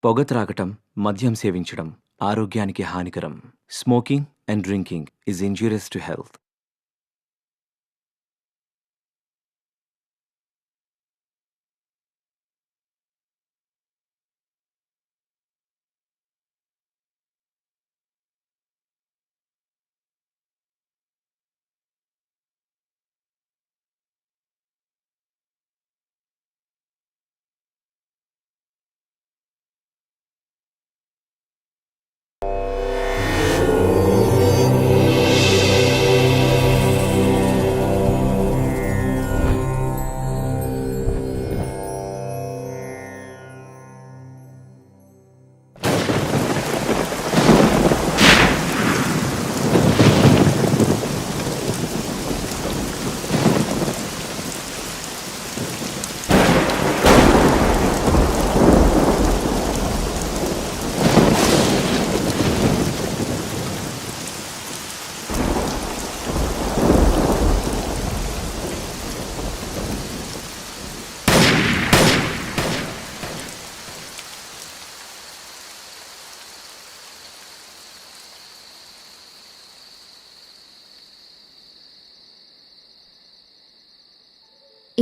పొగ త్రాగటం, మద్యం సేవించడం ఆరోగ్యానికి హానికరం. Smoking and drinking is injurious to health.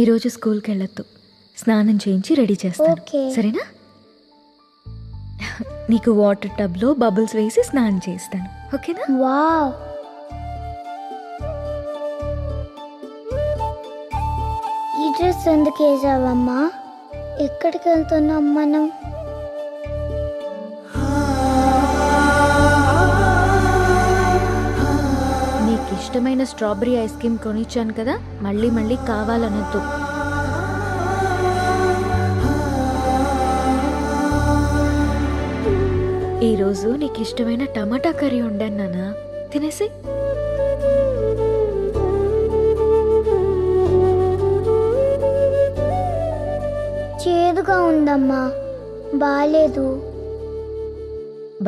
ఈరోజు స్కూల్కి వెళ్ళొద్దు, స్నానం చేయించి రెడీ చేస్తాను. ఓకే. సరేనా? నీకు వాటర్ టబ్లో బబుల్స్ వేసి స్నానం చేస్తాను. ఓకేనా? వావ్, ఈ డ్రెస్ ఎందుకు వేసావమ్మా? ఎక్కడికి వెళ్తున్నాం మనం? నీకు ఇష్టమైన స్ట్రాబెరీ ఐస్ క్రీమ్ కొనిచ్చాను కదా, మళ్ళీ మళ్ళీ కావాలనొద్దు. ఈరోజు నీకు ఇష్టమైన టమాటా కర్రీ వండాను నాన్న, తినేసి. చేదుగా ఉందమ్మా, బాలేదు.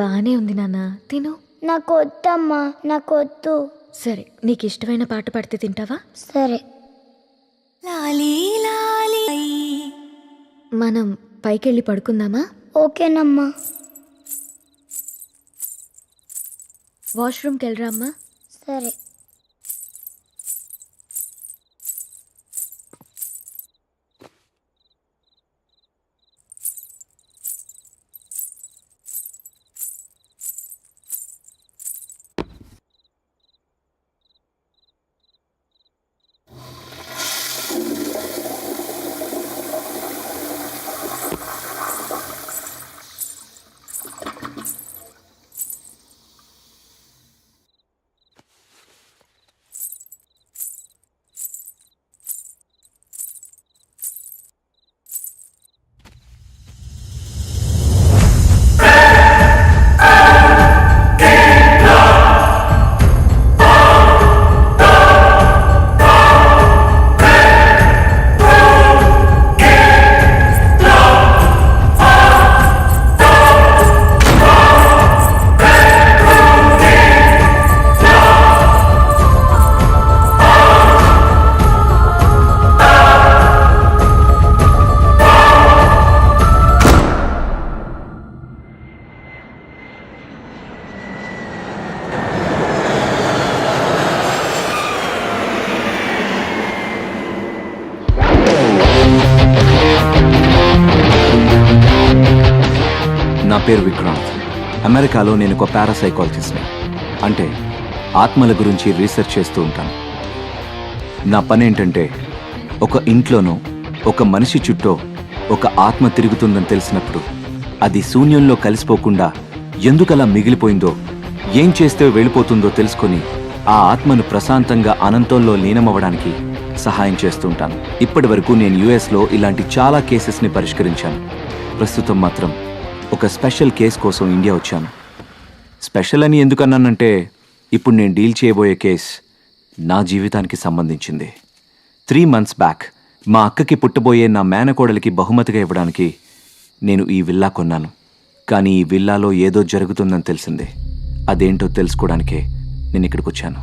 బాగానే ఉంది నాన్న, తిను. నాకు వద్దమ్మా, నాకు వద్దు. సరే, నీకు ఇష్టమైన పాట పాడితే తింటావా? సరే. మనం పైకెళ్ళి పడుకుందామా? ఓకేనమ్మా. వాష్రూమ్కి వెళ్ళరా అమ్మా. సరే. నా పేరు విక్రాంత్. అమెరికాలో నేను ఒక పారాసైకాలజిస్ట్ని, అంటే ఆత్మల గురించి రీసెర్చ్ చేస్తూ ఉంటాను. నా పని ఏంటంటే, ఒక ఇంట్లోనో ఒక మనిషి చుట్టూ ఒక ఆత్మ తిరుగుతుందని తెలిసినప్పుడు అది శూన్యంలో కలిసిపోకుండా ఎందుకలా మిగిలిపోయిందో, ఏం చేస్తే వెళ్ళిపోతుందో తెలుసుకొని ఆ ఆత్మను ప్రశాంతంగా అనంతంలో లీనమవ్వడానికి సహాయం చేస్తుంటాను. ఇప్పటి వరకు నేను యుఎస్లో ఇలాంటి చాలా కేసెస్ని పరిష్కరించాను. ప్రస్తుతం మాత్రం ఒక స్పెషల్ కేస్ కోసం ఇండియా వచ్చాను. స్పెషల్ అని ఎందుకన్నానంటే, ఇప్పుడు నేను డీల్ చేయబోయే కేస్ నా జీవితానికి సంబంధించింది. 3 months బ్యాక్ మా అక్కకి పుట్టబోయే నా మేనకోడలికి బహుమతిగా ఇవ్వడానికి నేను ఈ విల్లా కొన్నాను. కానీ ఈ విల్లాలో ఏదో జరుగుతుందని తెలిసింది. అదేంటో తెలుసుకోవడానికే నేను ఇక్కడికి వచ్చాను.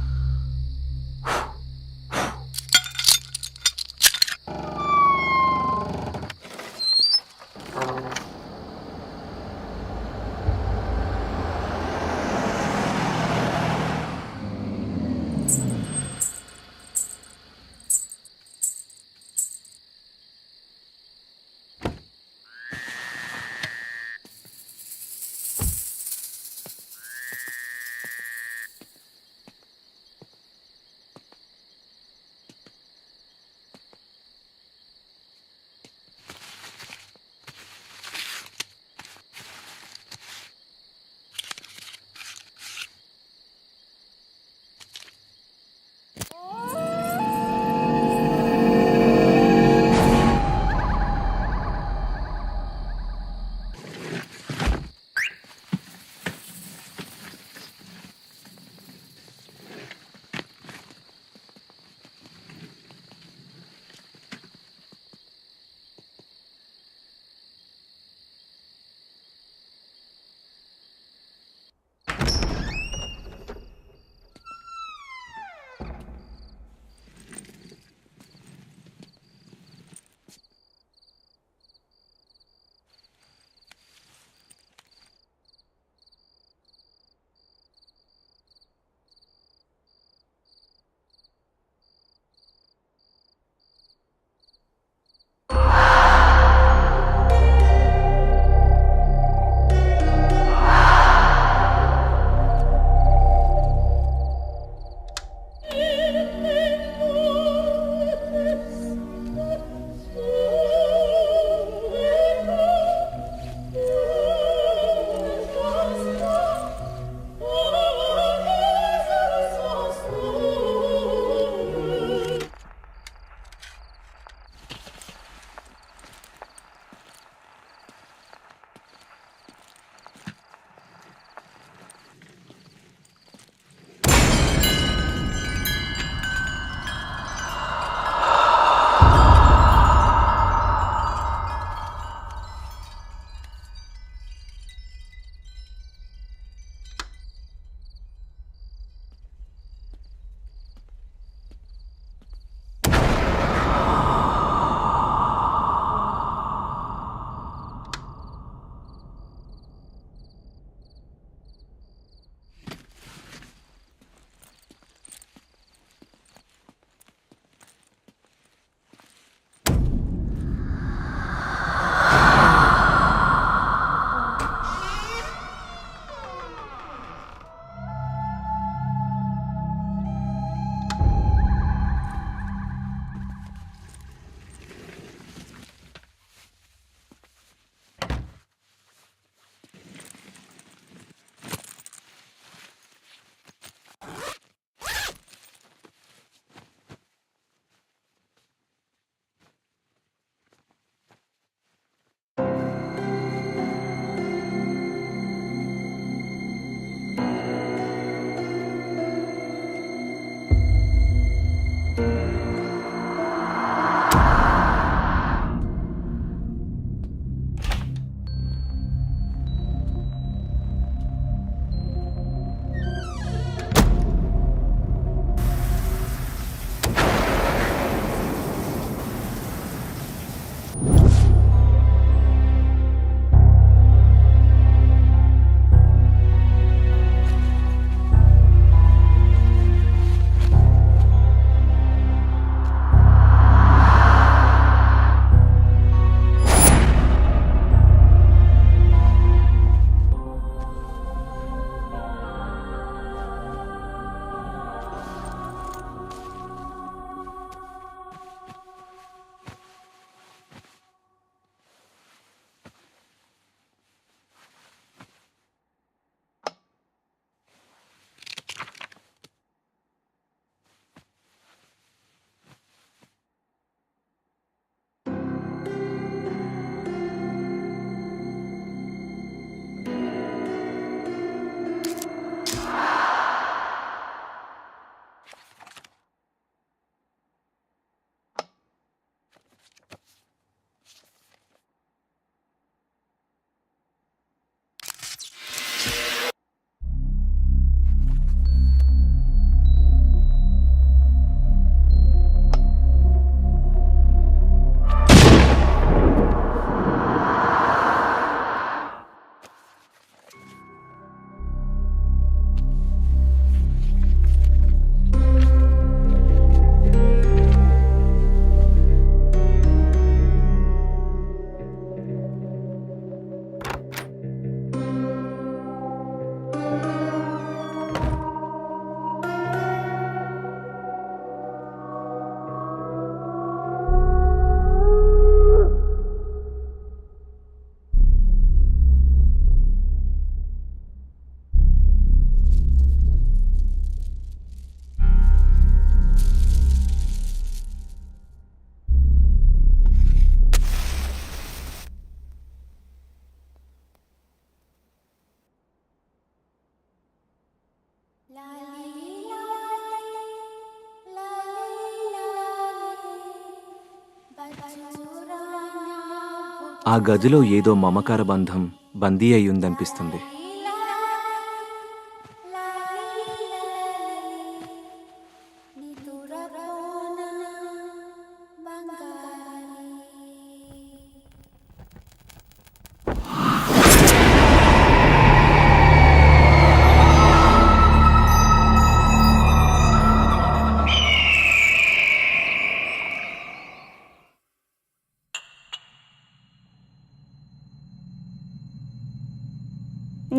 ఆ గదిలో ఏదో మమకార బంధం బందీ అయ్యుందనిపిస్తుంది.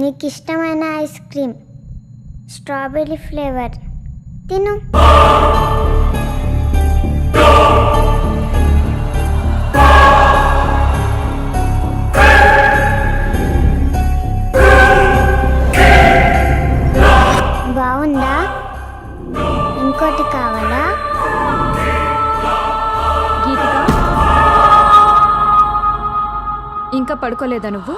నీకు ఇష్టమైన ఐస్ క్రీమ్ స్ట్రాబెర్రీ ఫ్లేవర్ తిను. బాగుందా? ఇంకోటి కావాలా? గీతిక, ఇంకా పడుకోలేదా నువ్వు?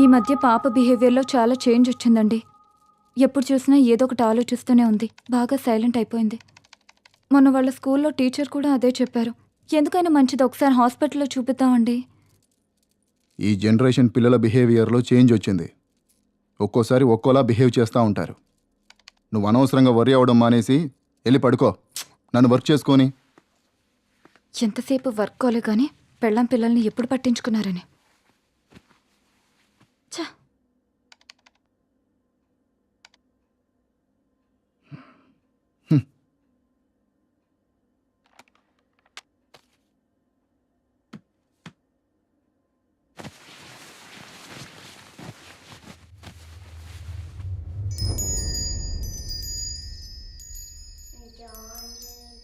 ఈ మధ్య పాప బిహేవియర్లో చాలా చేంజ్ వచ్చిందండి. ఎప్పుడు చూసినా ఏదో ఒకటి ఆలోచిస్తూనే ఉంది. బాగా సైలెంట్ అయిపోయింది. మొన్న వాళ్ళ స్కూల్లో టీచర్ కూడా అదే చెప్పారు. ఎందుకైనా మంచిది ఒకసారి హాస్పిటల్లో చూపిద్దామండి. ఈ జనరేషన్ పిల్లల బిహేవియర్లో చేంజ్ వచ్చింది. ఒక్కోసారి ఒక్కోలా బిహేవ్ చేస్తూ ఉంటారు. నువ్వు అనవసరంగా వరి అవడం మానేసి వెళ్ళి పడుకో. నన్ను వర్క్ చేసుకొని. ఎంతసేపు వర్క్ కోలే కానీ పెళ్ళాం పిల్లల్ని ఎప్పుడు పట్టించుకున్నారని. ఛ!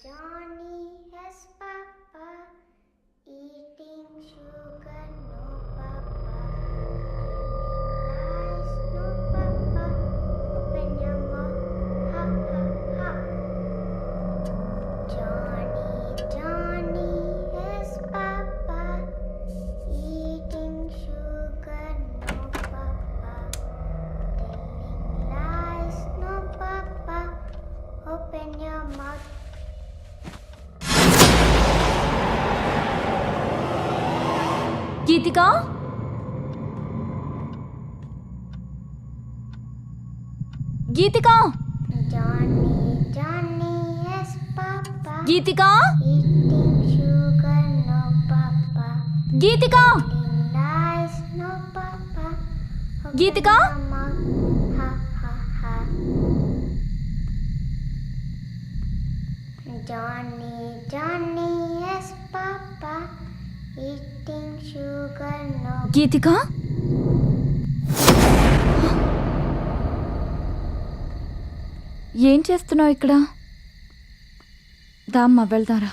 Johnny has papa eating sugar, no papa. Lies, no papa. Open your mouth, ha ha ha. Johnny has papa eating sugar, no papa. Telling lies, no papa. Open your mouth. Geethika, Geethika, Johnny has papa Geethika, eating sugar, no papa. Geethika, Telling lies, no papa. Open Geethika. your mouth, ha ha ha. Johnny has papa eating sugar, no. గీతిక, ఏం చేస్తున్నావు ఇక్కడ? దామ్మా వెళ్దారా.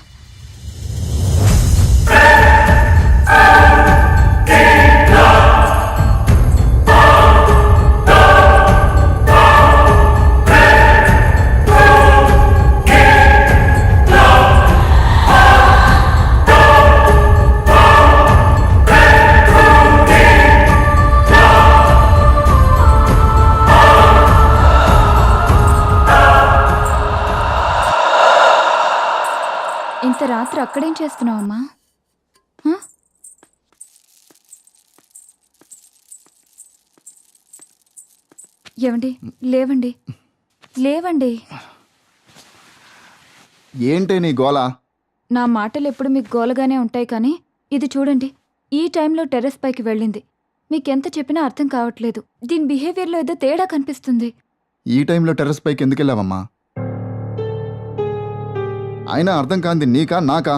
ఇంత రాత్రి అక్కడేం చేస్తున్నావమ్మా? హ? ఏవండి, లేవండి, లేవండి. ఏంటే నీ గోల? నా మాటలు ఎప్పుడు మీకు గోలగానే ఉంటాయి కానీ ఇది చూడండి, ఈ టైంలో టెర్రస్ పైకి వెళ్ళింది. మీకెంత చెప్పినా అర్థం కావట్లేదు. దీని బిహేవియర్లో ఏదో తేడా కనిపిస్తుంది. ఈ టైంలో టెర్రస్ పైకి ఎందుకు వెళ్ళావమ్మా? అయినా అర్థం కాంది నీకా నాకా?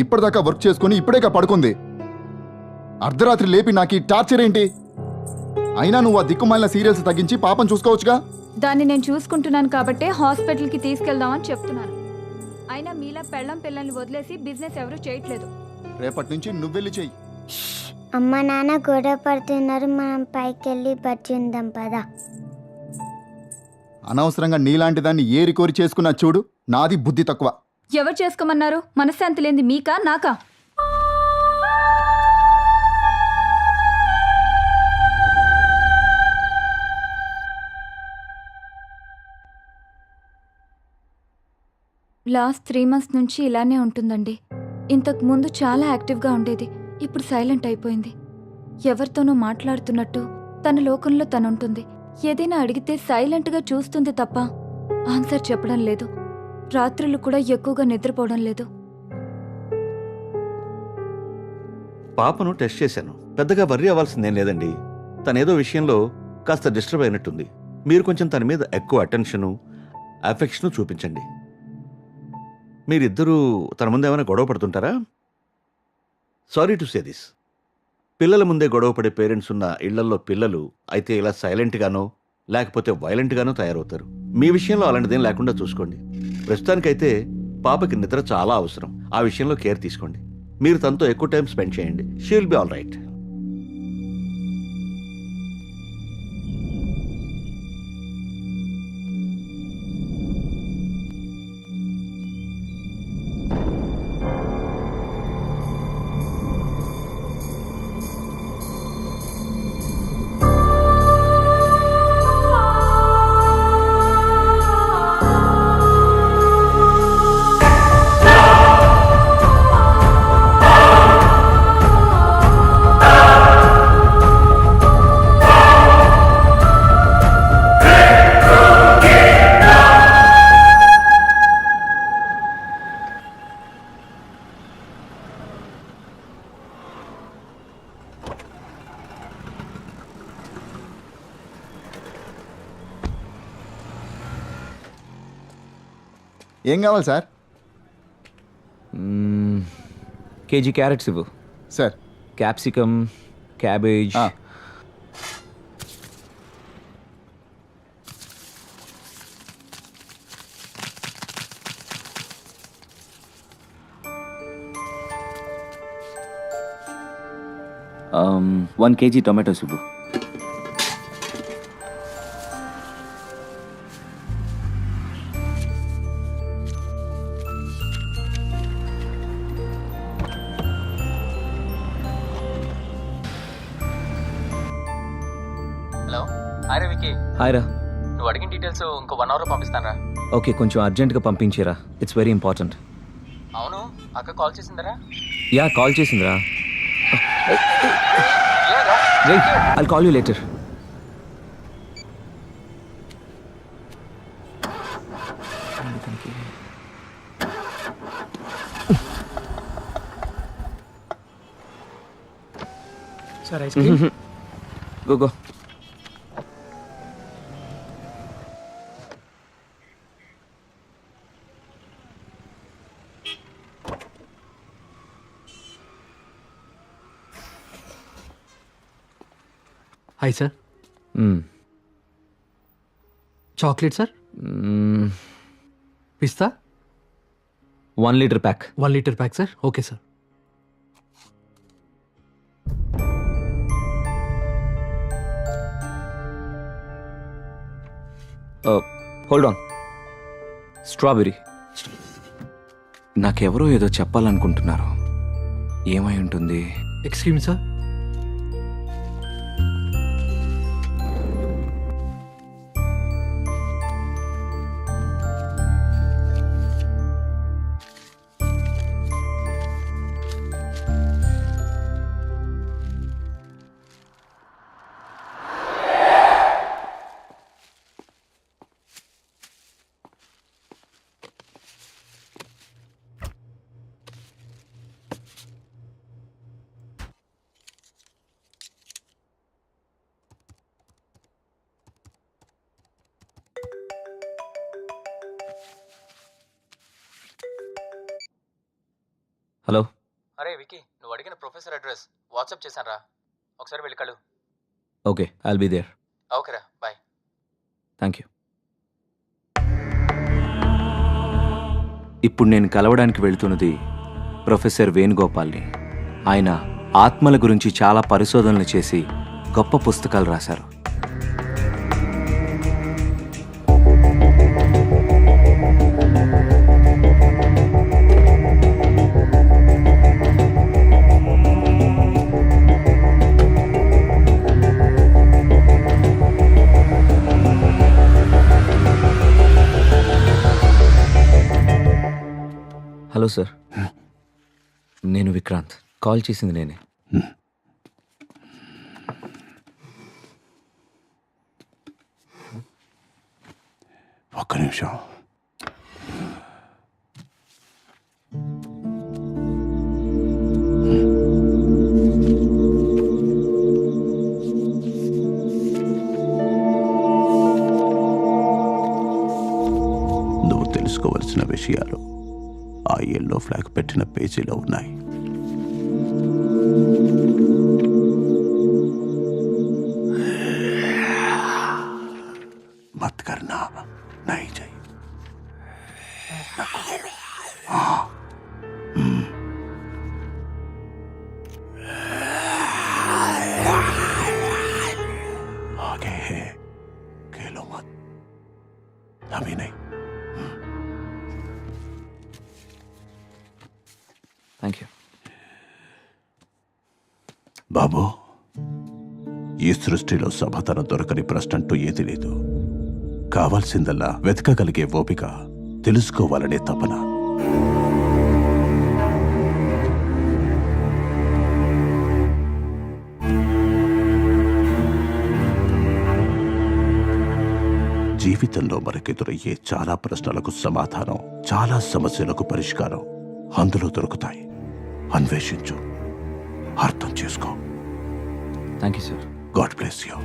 ఇప్పటిదాకా వర్క్ చేసుకుని ఇప్పుడేగా పడుకుంది. అర్ధరాత్రి లేపి నాకు ఈ టార్చర్ ఏంటి? అయినా నువ్వు ఆ దిక్కుమాలిన సీరియల్స్ తగ్గించి పాపం చూసుకోవచ్చుగా. దాన్ని నేను చూసుకుంటున్నాను కాబట్టే హాస్పిటల్కి తీసుకెళ్దామని చెప్తున్నాను. అయినా మీలా పెళ్ళం పిల్లల్ని వదిలేసి బిజినెస్ ఎవరూ చేయట్లేదు. రేపటి నుంచి నువ్వెళ్ళి చెయ్యి. అమ్మ నాన్న గొడవ పడుతున్నారు, మనం పైకి వెళ్ళి బజ్జుందాం పదా. అనవసరంగా నీలాంటి దాన్ని ఏరి కోరి చేసుకున్నా చూడు. నాది బుద్ధి తక్కువ. ఎవరు చేసుకోమన్నారు? మనశ్శాంతి లేనిది మీకా నాకా? లాస్ట్ 3 months నుంచి ఇలానే ఉంటుందండి. ఇంతకు ముందు చాలా యాక్టివ్గా ఉండేది, ఇప్పుడు సైలెంట్ అయిపోయింది. ఎవరితోనో మాట్లాడుతున్నట్టు తన లోకంలో తనుంటుంది. ఏదైనా అడిగితే సైలెంట్గా చూస్తుంది తప్ప ఆన్సర్ చెప్పడం లేదు. రాత్రులు కూడా ఎక్కువగా నిద్రపోవడం లేదు. పాపను టెస్ట్ చేశాను. పెద్దగా వర్రీ అవ్వాల్సిందేం లేదండి. తనేదో విషయంలో కాస్త డిస్టర్బ్ అయినట్టుంది. మీరు కొంచెం తన మీద ఎక్కువ అటెన్షను, అఫెక్షను చూపించండి. మీరిద్దరూ తన ముందు ఏమైనా గొడవ పడుతుంటారా? Sorry to say this. పిల్లల ముందే గొడవ పడే పేరెంట్స్ ఉన్న ఇళ్లల్లో పిల్లలు అయితే ఇలా సైలెంట్గానో లేకపోతే వైలెంట్గానో తయారవుతారు. మీ విషయంలో అలాంటిదేం లేకుండా చూసుకోండి. ప్రస్తుతానికైతే పాపకి నిద్ర చాలా అవసరం. ఆ విషయంలో కేర్ తీసుకోండి. మీరు తనతో ఎక్కువ టైం స్పెండ్ చేయండి. She will be all right. ఏం కావాలి సార్? కేజీ క్యారెట్స్ ఇవ్వు. Sir capsicum, cabbage. ఆ. వన్ కేజీ టొమాటోస్ ఇవ్వు. హలో, హాయ్ రవికి. హాయ్ రా. నువ్వు అడిగిన డీటెయిల్స్ ఇంకో 1 hour పంపిస్తానరా. ఓకే, కొంచెం అర్జెంట్గా పంపించేరా. It's very important. అవును, అక్క కాల్ చేసిందరా? యా, కాల్ చేసిందిరా. రేయ్, I'll call you later. Sir ice cream. Go go. Hi sir. Chocolate sir. పిస్తా 1 litre pack. 1 litre pack sir. Okay sir. Hold on. Strawberry. నాకెవరో ఏదో చెప్పాలనుకుంటున్నారు. ఏమై ఉంటుంది? Excuse sir. హలో. అరే వికీ, నువ్వు అడిగిన ప్రొఫెసర్ అడ్రస్ వాట్సాప్ చేశాను రా, ఒకసారి వెళ్ళి కలు. Okay, I'll be there. ఓకేరా, బాయ్. Thank you. ఇప్పుడు నేను కలవడానికి వెళ్తున్నది ప్రొఫెసర్ వేణుగోపాల్ని. ఆయన ఆత్మల గురించి చాలా పరిశోధనలు చేసి గొప్ప పుస్తకాలు రాశారు. హలో సార్, నేను విక్రాంత్. కాల్ చేసింది నేనే. ఒక్క నిమిషం. నువ్వు తెలుసుకోవలసిన విషయాలు ఆ ఎల్లో ఫ్లాగ్ పెట్టిన పేజీలో ఉన్నాయి. మత్ కర్నా నహీ चाहिए. आगे है, खेलो मत. अभी नहीं. Thank you. బాబు, ఈ సృష్టిలో సమాధానం దొరకని ప్రశ్న అంటూ ఏది లేదు. కావాల్సిందల్లా వెతకగలిగే ఓపిక, తెలుసుకోవాలనే తపన. జీవితంలో మనకెదురయ్యే చాలా ప్రశ్నలకు సమాధానం, చాలా సమస్యలకు పరిష్కారం అందులో దొరుకుతాయి. అన్వేషించు, అర్థం చేసుకో. Thank you sir. God bless you.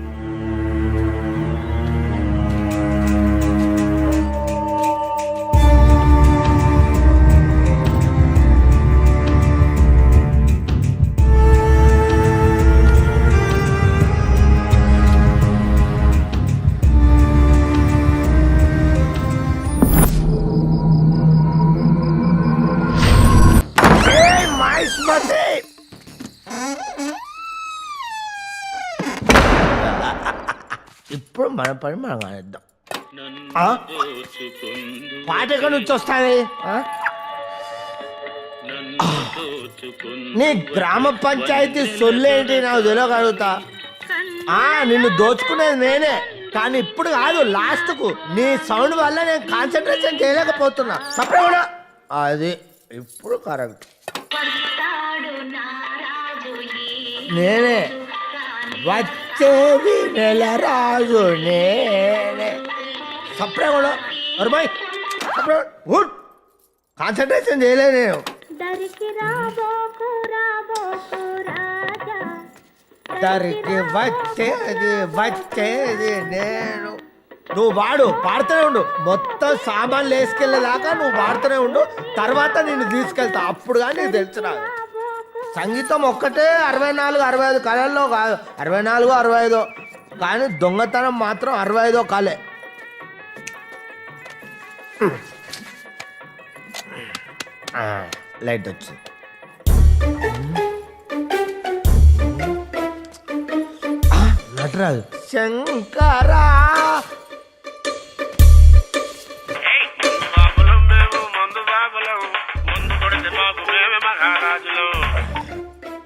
ఇప్పుడు మన పని మనం ఆడేద్దాం. పాట ఎక్కడి నుంచి వస్తుంది? నీ గ్రామ పంచాయతీ సొల్లేంటి నాకు తెలియగలుగుతా. నిన్ను దోచుకునేది నేనే, కానీ ఇప్పుడు కాదు, లాస్ట్కు నీ సౌండ్ వల్ల నేను కాన్సన్ట్రేషన్ చేయలేకపోతున్నా. సపరేట్ అది ఇప్పుడు కరెక్ట్. నేనే వచ్చేది నెల రాజు నేనే. సపరేట్ అరుబాయ్, సపరేట్ గుడ్. కాన్సన్ట్రేషన్ చేయలే నేను. దరికి వచ్చేది నేను. నువ్వు పాడుతూనే ఉండు. మొత్తం సామాన్లు వేసుకెళ్ళేదాకా నువ్వు పాడుతూనే ఉండు. తర్వాత నిన్ను తీసుకెళ్తా, అప్పుడు కానీ నీకు తెలుసు. నాకు సంగీతం ఒక్కటే 64, 65 కళల్లో కాదు, 64, 65, కానీ దొంగతనం మాత్రం 65 కళే. లైట్ వచ్చింది. నటరాజు శంకరా.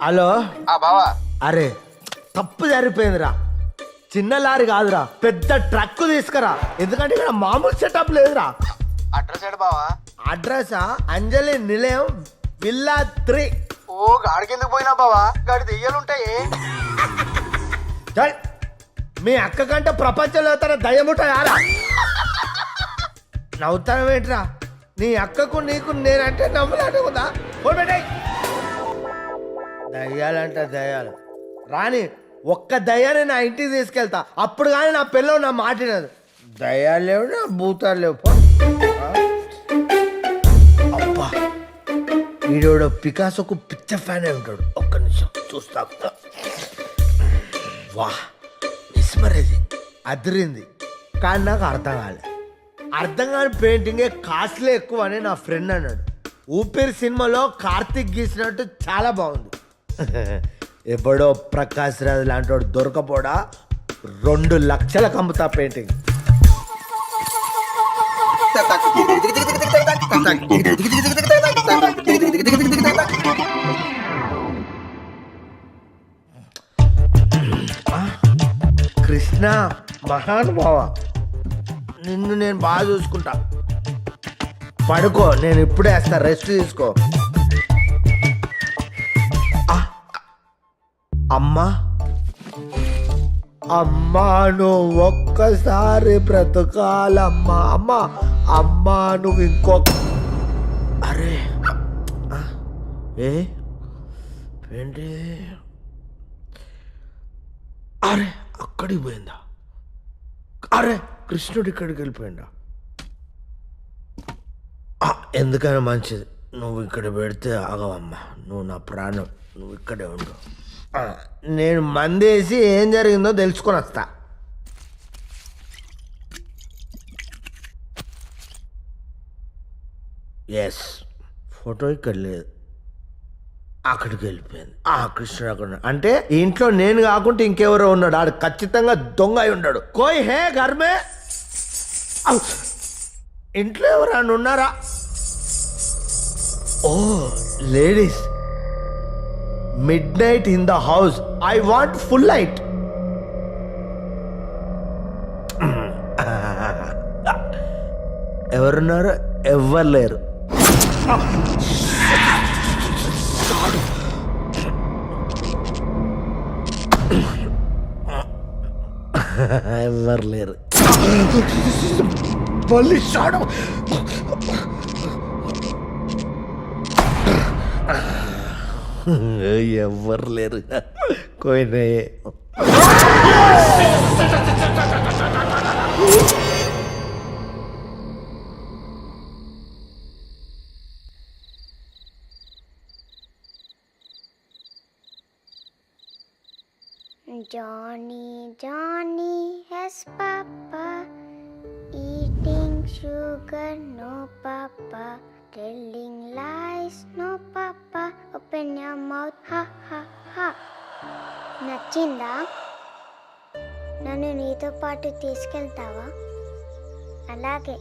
హలో బావా. అరే తప్పు జరిగిపోయిందిరా. చిన్న లారీ కాదురా, పెద్ద ట్రక్ తీసుకురా. ఎందుకంటే ఇక్కడ మామూలు సెటప్ లేదురా. అడ్రస్ ఏడు బావా? అడ్రసా? అంజలి నిలయం, విల్లా 3. ఓ గాడికి ఎందుకు పోయినా బావా? గాడి దెయ్యాలుంటాయి. మీ అక్క కంటే ప్రపంచంలో తన దయ్యముంటాయారా? నవ్వుతాను ఏంట్రా? నీ అక్కకు నీకు నేనంటే నమ్ములాంటి ఉందా? దయ్యాలంట దయ్యాలు రాని. ఒక్క దయ్యాన్ని నా ఇంటికి తీసుకెళ్తా, అప్పుడు కానీ నా పిల్లలు నా మాటినది. దయ్యాలు లేవు, నా భూతాలు లేవు. అబ్బా ఈడోడు పికాసోకు పిచ్చ ఫ్యాన్ అయి ఉంటాడు. ఒక్క నిమిషం చూస్తా. వా విస్మరేది అదిరింది, కానీ నాకు అర్థం కాలే. అర్థం కాని పెయింటింగే కాస్ట్లీ ఎక్కువ అని నా ఫ్రెండ్ అన్నాడు. ఊపిరి సినిమాలో కార్తిక్ గీసినట్టు చాలా బాగుంది. ఎప్పుడో ప్రకాష్ రాజ్ లాంటి వాడు దొరకపోడా 2 లక్షలకు అమ్ముతా పెయింటింగ్. కృష్ణ మహానుభావ, నిన్ను నేను బాగా చూసుకుంటా. పడుకో, నేను ఇప్పుడే వేస్తా, రెస్ట్ తీసుకో. అమ్మా అమ్మా నువ్వు ఒక్కసారి బ్రతకాలమ్మా. అమ్మా అమ్మా నువ్వు ఇంకొక అరే ఏంటి అరే అక్కడికి పోయిందా? అరే కృష్ణుడు ఇక్కడికి వెళ్ళిపోయిందా? ఎందుకైనా మంచిది, నువ్వు ఇక్కడ పెడితే ఆగవమ్మా. నువ్వు నా ప్రాణం, నువ్వు ఇక్కడే ఉండు. నేను మందేసి ఏం జరిగిందో తెలుసుకొని వస్తా. ఎస్, ఫోటో ఇక్కడ లేదు, అక్కడికి వెళ్ళిపోయింది. కృష్ణుడు అక్కడ ఉన్నాడు. అంటే ఇంట్లో నేను కాకుండా ఇంకెవరో ఉన్నాడు. ఆడు ఖచ్చితంగా దొంగ అయి ఉన్నాడు. కోయ్ హే ఘర్మే, ఇంట్లో ఎవరైనా ఉన్నారా? ఓ ladies, midnight in the house. I want full light. ఎవరున్నారు? ఎవ్వరు లేరు. ఎవ్వరు లేరు. మళ్ళీ షాడు. ఎవ్వరు లేరు. కోయినాయే. Johnny, Johnny has papa, eating sugar, no papa, telling lies, no papa, open your mouth, ha ha ha. నచ్చిందా? నన్ను నీతో పాటు తీసుకెళ్తావా? అలాగే.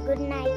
Good night.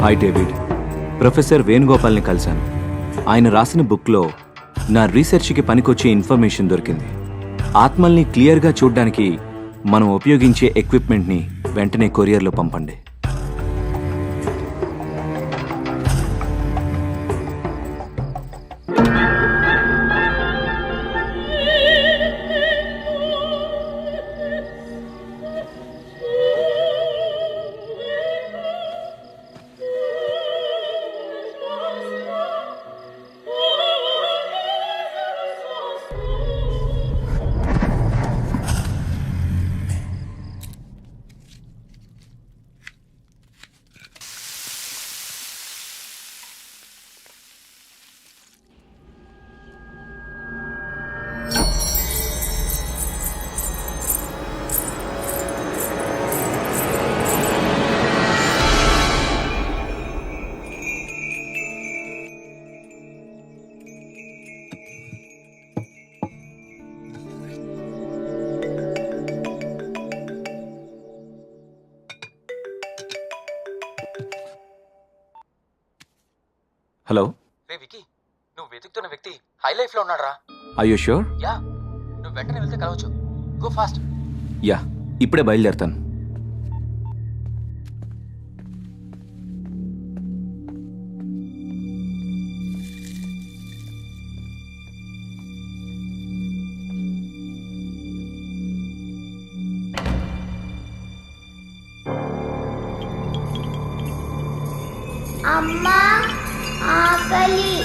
Hi David, professor వేణుగోపాల్ని కలిశాను. ఆయన రాసిన బుక్లో నా రీసెర్చ్కి పనికొచ్చే ఇన్ఫర్మేషన్ దొరికింది. ఆత్మల్ని క్లియర్గా చూడ్డానికి మనం ఉపయోగించే ఎక్విప్మెంట్ని వెంటనే కొరియర్లో పంపండి. హలో, రే వికీ, నువ్వు వెతుకుతున్న వ్యక్తి హై లైఫ్లో ఉన్నాడు రా. I you sure? యా, నువ్వు వెంటనే వెళ్తే కలవచ్చు. Go fast. యా, ఇప్పుడే బయలుదేరుతాను. అమ్మా ఆకలి.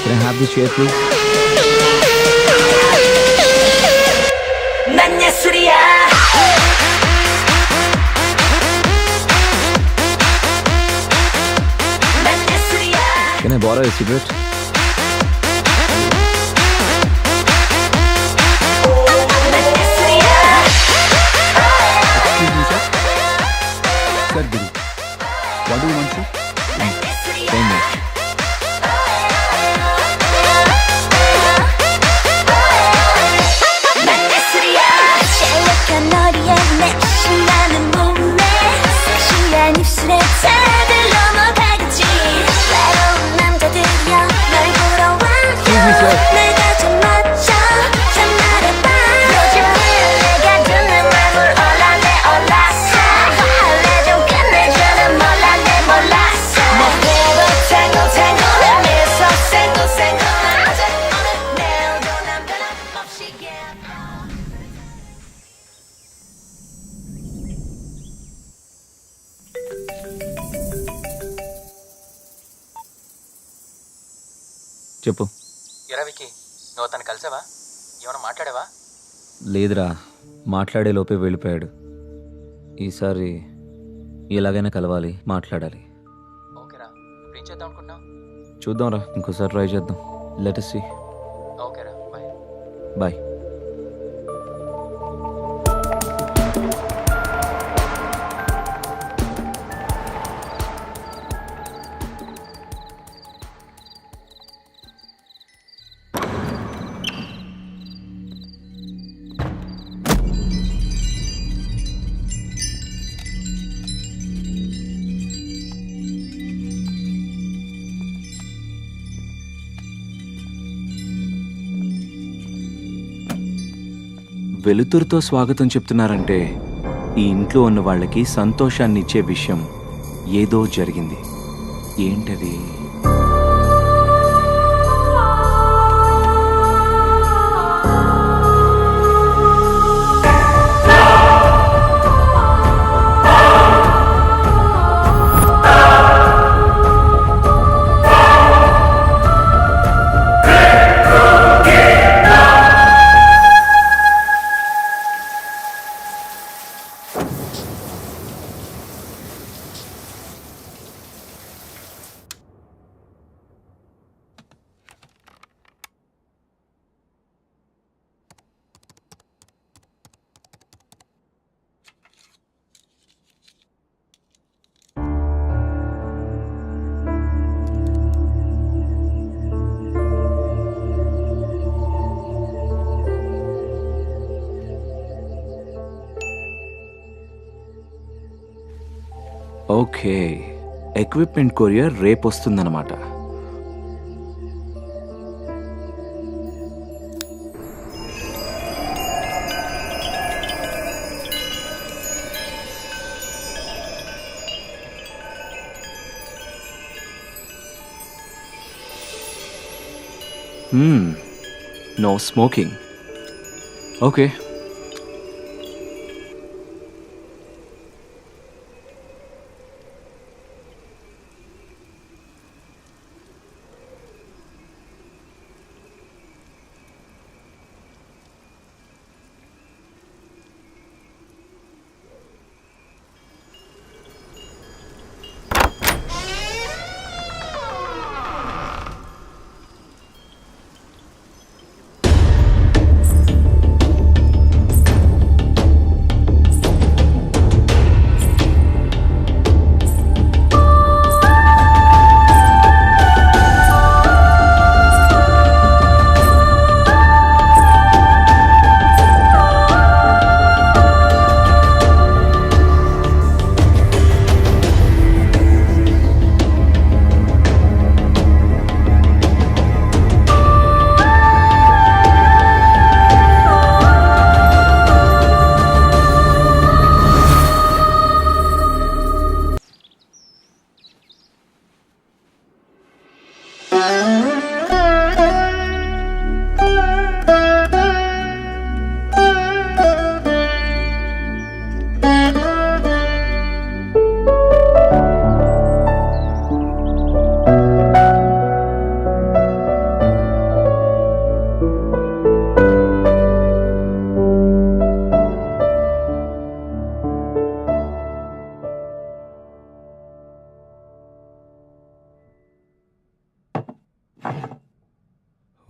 Can I have the chair, please? Can I borrow a cigarette? Excuse me, sir. Sir, Guru. What do you want, sir? Same here. Excuse me, sir. చెప్పు. ఎరా వికీ, నువ్వు తను కలిసావా? ఏమైనా మాట్లాడావా? లేదురా, మాట్లాడే లోపే వెళ్ళిపోయాడు. ఈసారి ఎలాగైనా కలవాలి, మాట్లాడాలి. ఓకేరా, ఇప్పుడు ఏం చేద్దాం అనుకుంటున్నావు? చూద్దాంరా, ఇంకోసారి ట్రై చేద్దాం. Let us see. ఓకేరా, బాయ్. బాయ్. వెలుతురుతో స్వాగతం చెప్తున్నారంటే ఈ ఇంట్లో ఉన్న వాళ్ళకి సంతోషాన్ని ఇచ్చే విషయం ఏదో జరిగింది. ఏంటది? ఓకే, ఎక్విప్మెంట్ కొరియర్ రేపు వస్తుందన్నమాట. No smoking. Okay.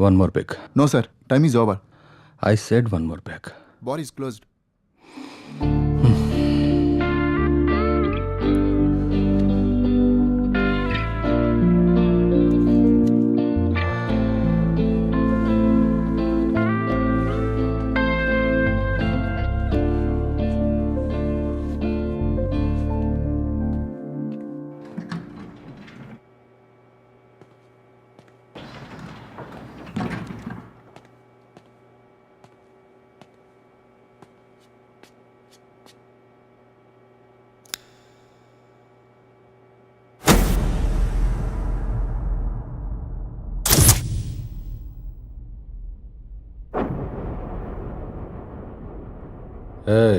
One more pick. No sir, time is over. I said one more pick. Bar is closed. Hey,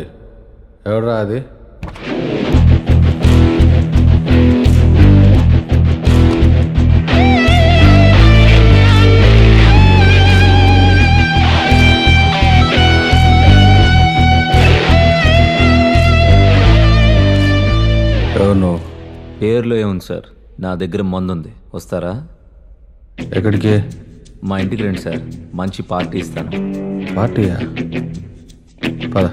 ఎవడ్రా అది? ఎవరు నువ్వు? పేర్లో ఏముంది సార్, నా దగ్గర మందుంది, వస్తారా? ఎక్కడికి? మా ఇంటికి రండి సార్, మంచి పార్టీ ఇస్తాను. పార్టీయా? పద.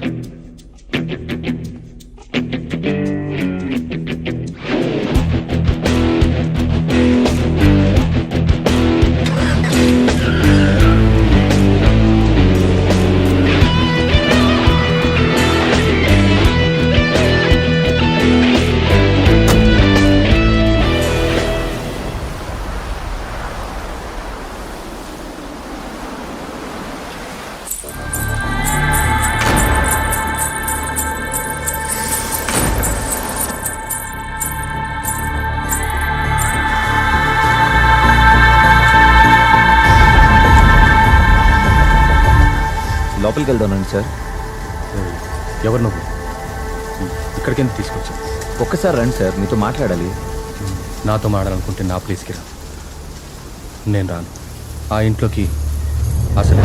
లోపలికి వెళ్దానండి సార్. ఎవరు నువ్వు? ఇక్కడికి ఎందుకు తీసుకొచ్చా? ఒక్కసారి రండి సార్, మీతో మాట్లాడాలి. నాతో మాట్లాడాలనుకుంటే నా ప్లేస్కి రా. నేను రాను. ఆ ఇంట్లోకి అసలే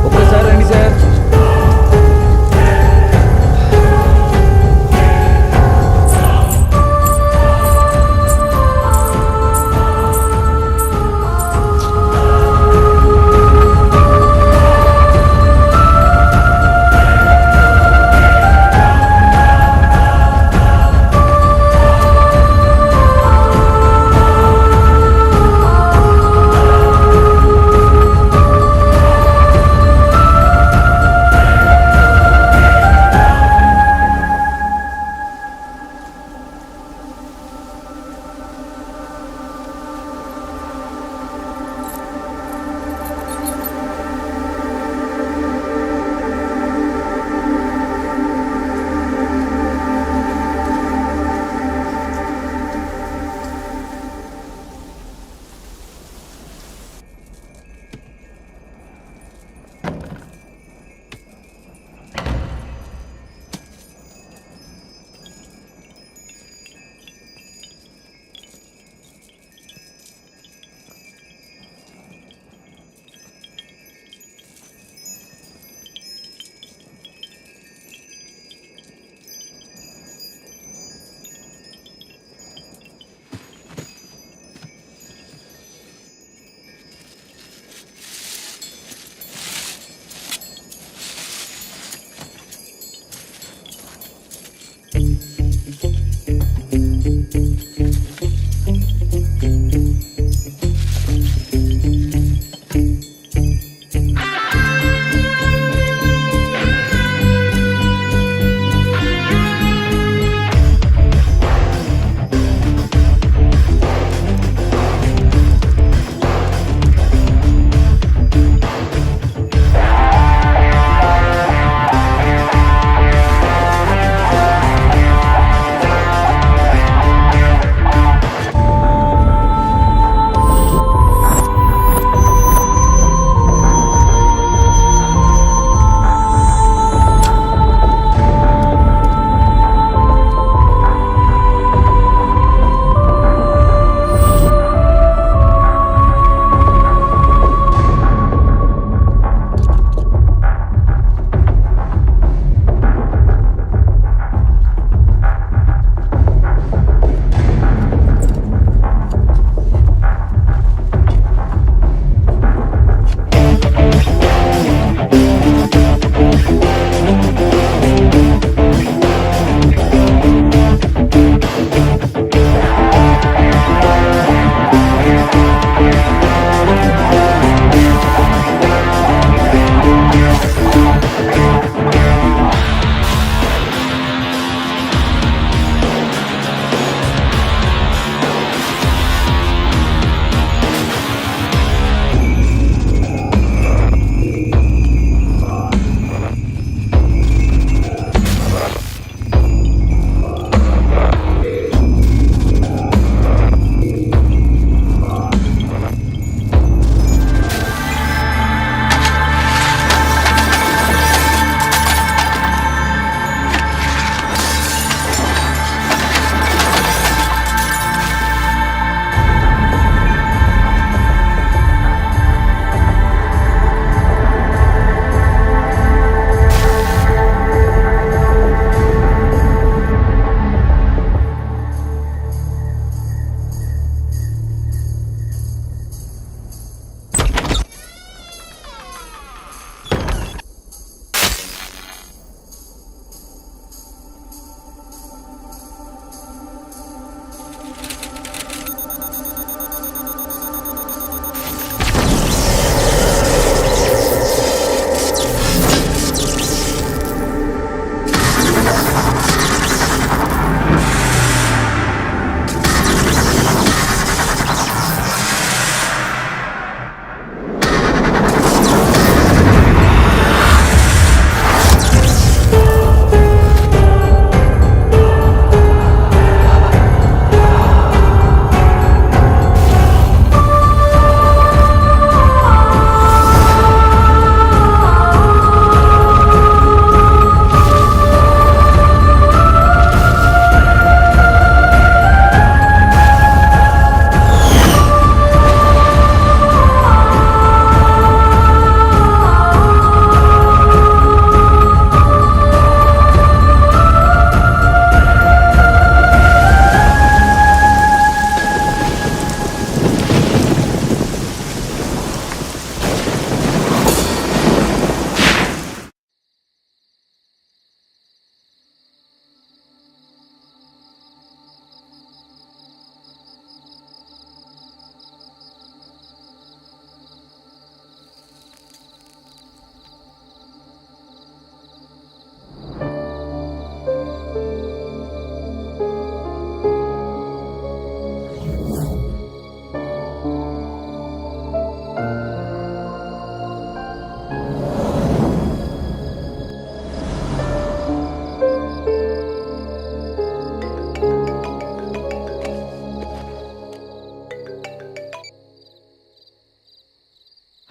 ఒక్కసారి రండి sir.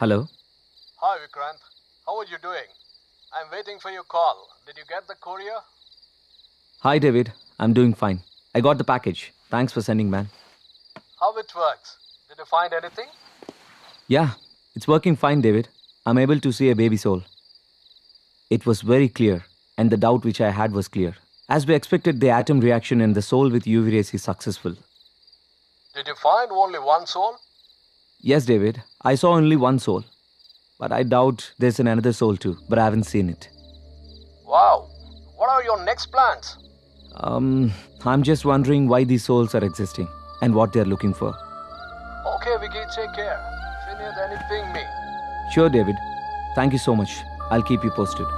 Hello Hi Vikrant, how are you doing? I'm waiting for your call. Did you get the courier? Hi David, I'm doing fine. I got the package. Thanks for sending man. How it works? Did you find anything? Yeah, it's working fine David. I'm able to see a baby soul. It was very clear, and the doubt which I had was clear. As we expected, the atom reaction in the soul with UV rays is successful. Did you find only one soul? Yes, David, I saw only one soul. But I doubt there's another soul too, but I haven't seen it. Wow. What are your next plans? I'm just wondering why these souls are existing and what they're looking for. Okay, Vicky, take care. If you need anything, me. Sure, David. Thank you so much. I'll keep you posted.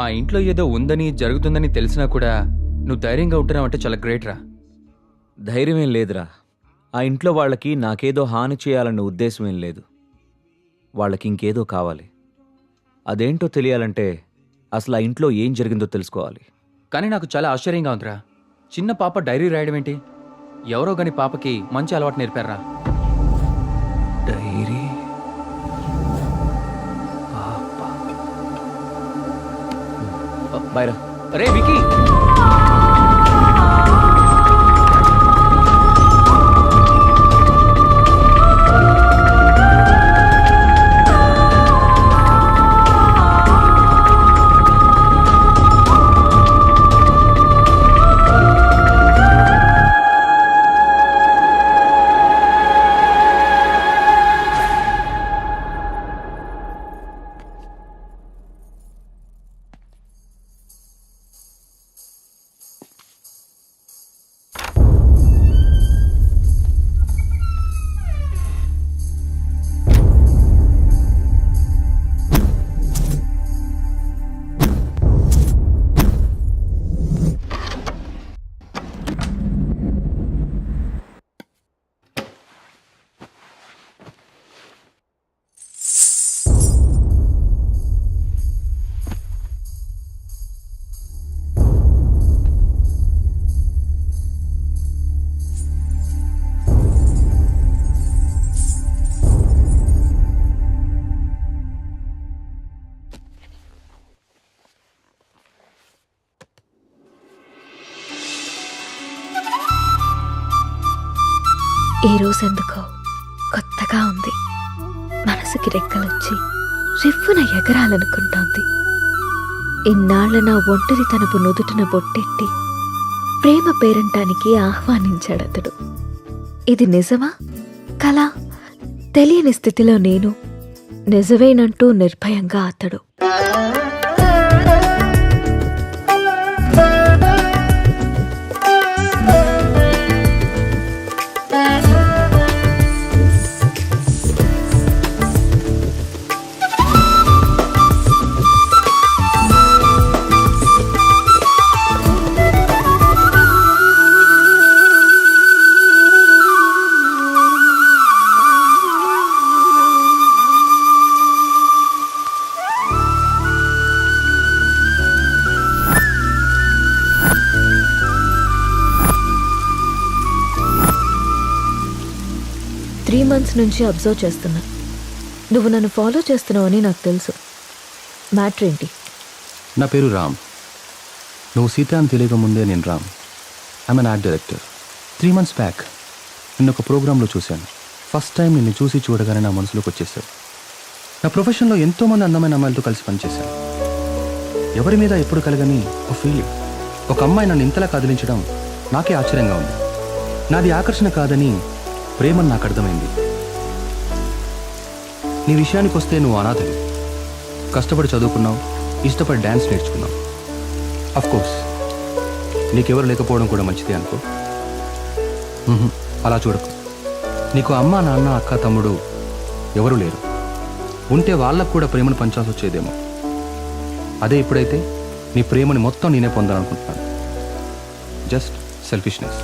ఆ ఇంట్లో ఏదో ఉందని జరుగుతుందని తెలిసినా కూడా నువ్వు ధైర్యంగా ఉంటున్నావు అంటే చాలా గ్రేట్ రా. ధైర్యమేం లేదురా. ఆ ఇంట్లో వాళ్ళకి నాకేదో హాని చేయాలన్న ఉద్దేశం ఏం లేదు. వాళ్ళకి ఇంకేదో కావాలి. అదేంటో తెలియాలంటే అసలు ఆ ఇంట్లో ఏం జరిగిందో తెలుసుకోవాలి. కానీ నాకు చాలా ఆశ్చర్యంగా ఉందిరా. చిన్న పాప డైరీ రాయడం ఏంటి? ఎవరో గాని పాపకి మంచి అలవాటు నేర్పారా? డైరీ బైరా. రే వికీ, ఈ రోజు ఎందుకో కొత్తగా ఉంది. మనసుకి రెక్కలొచ్చి రివ్వున ఎగరాలనుకుంటోంది. ఇన్నాళ్ల నా ఒంటరితనపు నుదుటిన బొట్టెట్టి ప్రేమ పేరంటానికి ఆహ్వానించాడతడు. ఇది నిజమా కలా తెలియని స్థితిలో నేను, నిజమేనంటూ నిర్భయంగా అతడు. మంత్స్ నుంచి అబ్జర్వ్ చేస్తున్నా. నువ్వు నన్ను ఫాలో చేస్తున్నావని నాకు తెలుసు. మ్యాటర్ ఏంటి? నా పేరు రామ్. నువ్వు సీత అని తెలియక ముందే నేను Ram. I'm an art director. 3 months back నిన్న ఒక ప్రోగ్రాంలో చూశాను. ఫస్ట్ టైం నిన్ను చూసి చూడగానే నా మనసులోకి వచ్చేసావు. నా ప్రొఫెషన్లో ఎంతోమంది అందమైన అమ్మాయిలతో కలిసి పనిచేశాను. ఎవరి మీద ఎప్పుడు కలగని ఒక ఫీలింగ్. ఒక అమ్మాయి నన్ను ఇంతలా కదిలించడం నాకే ఆశ్చర్యంగా ఉంది. నాది ఆకర్షణ కాదని ప్రేమని నాకు అర్థమైంది. నీ విషయానికి వస్తే నువ్వు అనాథవి. కష్టపడి చదువుకున్నావు, ఇష్టపడి డ్యాన్స్ నేర్చుకున్నావు. అఫ్కోర్స్ నీకెవరు లేకపోవడం కూడా మంచిది అనుకో. అలా చూడకు. నీకు అమ్మ, నాన్న, అక్క, తమ్ముడు ఎవరు లేరు. ఉంటే వాళ్ళకు కూడా ప్రేమను పంచాల్సి వచ్చేదేమో. అదే ఇప్పుడైతే నీ ప్రేమని మొత్తం నేనే పొందాలనుకుంటున్నాను. Just selfishness.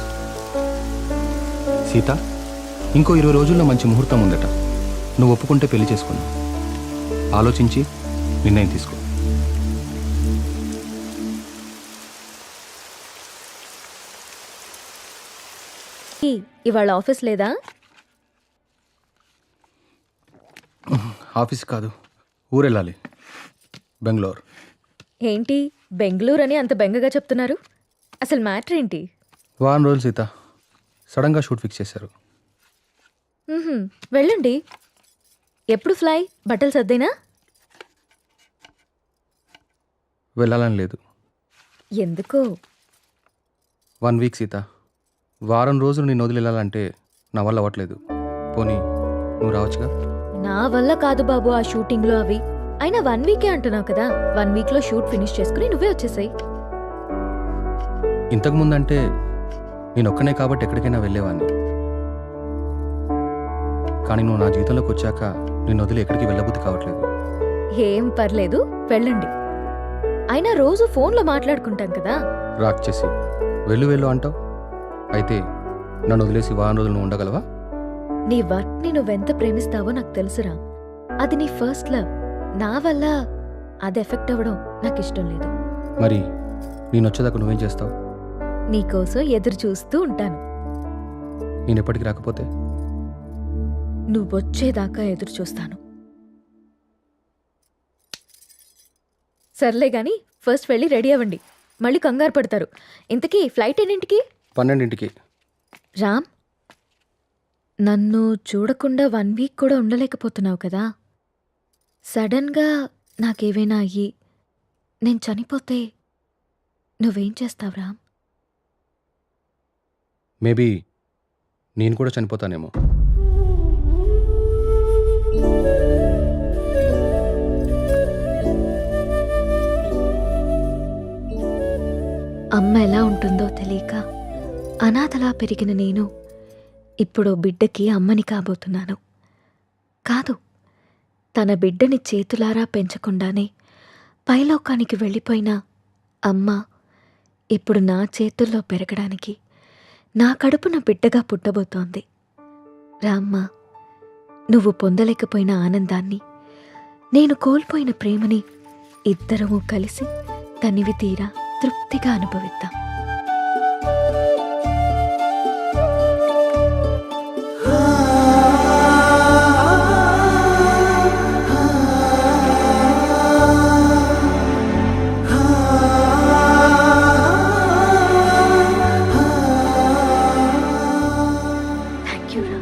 సీత, ఇంకో 20 రోజుల్లో మంచి ముహూర్తం ఉందట. నువ్వు ఒప్పుకుంటే పెళ్లి చేసుకున్నావు. ఆలోచించి నిర్ణయం తీసుకో. ఇవాళ ఆఫీస్ లేదా? ఆఫీస్ కాదు, ఊరెళ్ళాలి. బెంగళూరు. ఏంటి బెంగళూరు అని అంత బెంగగా చెప్తున్నారు? అసలు మ్యాటర్ ఏంటి? వారం రోజులు సీత. సడన్గా షూట్ ఫిక్స్ చేశారు. వెళ్ళండి. ఎప్పుడు ఫ్లై? బట్టలు సర్దేనా? వెళ్ళాలని లేదు. ఎందుకో? 1 week సీత. వారం రోజులు నేను వదిలేయాలంటే నా వల్ల అవ్వట్లేదు. పోనీ నువ్వు రావచ్చుగా? నా వల్ల కాదు బాబు ఆ షూటింగ్లో అవి. అయినా 1 week అంటున్నావు కదా. 1 weekలో షూట్ ఫినిష్ చేసుకుని నువ్వే వచ్చేసాయి. ఇంతకు ముందంటే నేను ఒక్కనే కాబట్టి ఎక్కడికైనా వెళ్ళేవాడిని. కానీ నువ్వు నా జీవితంలోకి వచ్చాక నిన్ను వదిలి ఎక్కడికి వెళ్ళబుద్ధి కావట్లేదు. ఏం పర్లేదు, వెళ్ళండి. అయినా రోజు ఫోన్లో మాట్లాడుకుంటాం కదా. రాక్ చేసి వెళ్ళు వెళ్ళు అంటావు. అయితే నన్ను వదిలేసి వారం రోజులు నువ్వు ఉండగలవా? నీ వర్క్ని నువ్వెంత ప్రేమిస్తావో నాకు తెలుసురా. అది నీ ఫస్ట్ లవ్. నా వల్ల అది ఎఫెక్ట్ అవ్వడం నాకు ఇష్టం లేదు. మరి నేను వచ్చేదాకా నువ్వేం చేస్తావు? నీకోసం ఎదురు చూస్తూ ఉంటాను. నేను ఎప్పటికి రాకపోతే? నువ్వొచ్చేదాకా ఎదురు చూస్తాను. సర్లే గాని ఫస్ట్ వెళ్ళి రెడీ అవ్వండి. మళ్ళీ కంగారు పడతారు. ఇంతకీ ఫ్లైట్ ఎన్నింటికి? 12ంటికి. రామ్, నన్ను చూడకుండా 1 week కూడా ఉండలేకపోతున్నావు కదా. సడన్గా నాకేవైనా అయ్యి నేను చనిపోతే నువ్వేం చేస్తావు రామ్? మేబీ నేను కూడా చనిపోతానేమో. అమ్మ ఎలా ఉంటుందో తెలియక అనాథలా పెరిగిన నేను ఇప్పుడు బిడ్డకి అమ్మని కాబోతున్నాను. కాదు, తన బిడ్డని చేతులారా పెంచకుండానే పైలోకానికి వెళ్ళిపోయిన అమ్మ ఇప్పుడు నా చేతుల్లో పెరగడానికి నా కడుపున బిడ్డగా పుట్టబోతోంది. రామ్మ, నువ్వు పొందలేకపోయిన ఆనందాన్ని, నేను కోల్పోయిన ప్రేమని ఇద్దరము కలిసి తనివి తీరా తృప్తిగా అనుభవిద్దాం. థ్యాంక్ యూ రా.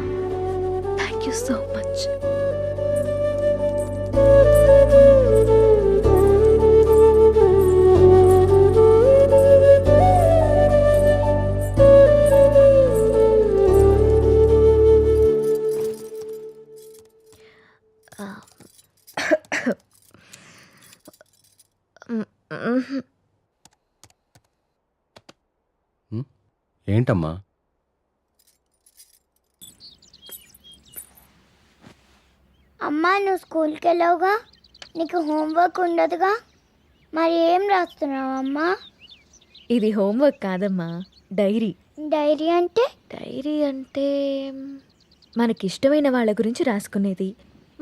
ఏంటమ్మా? అమ్మా నువ్వు స్కూల్కి వెళ్ళావుగా, నీకు హోంవర్క్ ఉండదుగా, మరి ఏం రాస్తున్నావు అమ్మా? ఇది హోంవర్క్ కాదమ్మా, డైరీ. డైరీ అంటే? డైరీ అంటే మనకిష్టమైన వాళ్ళ గురించి రాసుకునేది.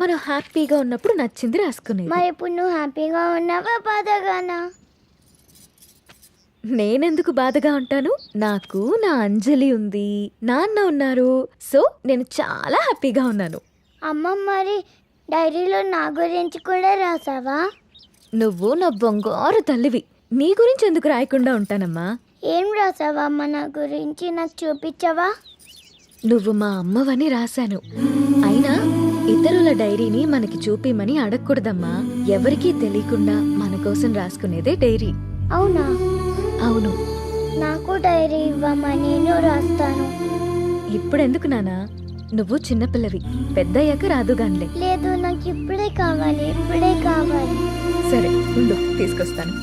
మనం హ్యాపీగా ఉన్నప్పుడు నచ్చింది రాసుకునేది. మరి ఇప్పుడు నువ్వు హ్యాపీగా ఉన్నావా బాధగానా? నేనెందుకు బాధగా ఉంటాను? నాకు నా అంజలి ఉంది, నాన్న ఉన్నారు. సో నేను చాలా హ్యాపీగా ఉన్నాను. అమ్మ మరి డైరీలో నా గురించి కూడా రాసావా? నువ్వు నా బంగారు తల్లివి, నీ గురించి ఎందుకు రాయకుండా ఉంటానమ్మా? ఏం రాసావా అమ్మ నా గురించి, నాకు చూపించవా? నువ్వు మా అమ్మవని రాశాను. అయినా ఇతరుల డైరీని మనకి చూపిమని అడగకూడదమ్మా. ఎవరికీ తెలియకుండా మన కోసం రాసుకునేదే డైరీ. అవునా? అవును. నాకు డైరీ ఇవ్వమ్మా, నేను రాస్తాను. ఇప్పుడెందుకు నానా? నువ్వు చిన్నపిల్లవి, పెద్దయ్యాక రాదుగాన్లే. లేదు, నాకు ఇప్పుడే కావాలి, ఇప్పుడే కావాలి. సరే ఉండు, తీసుకొస్తాను.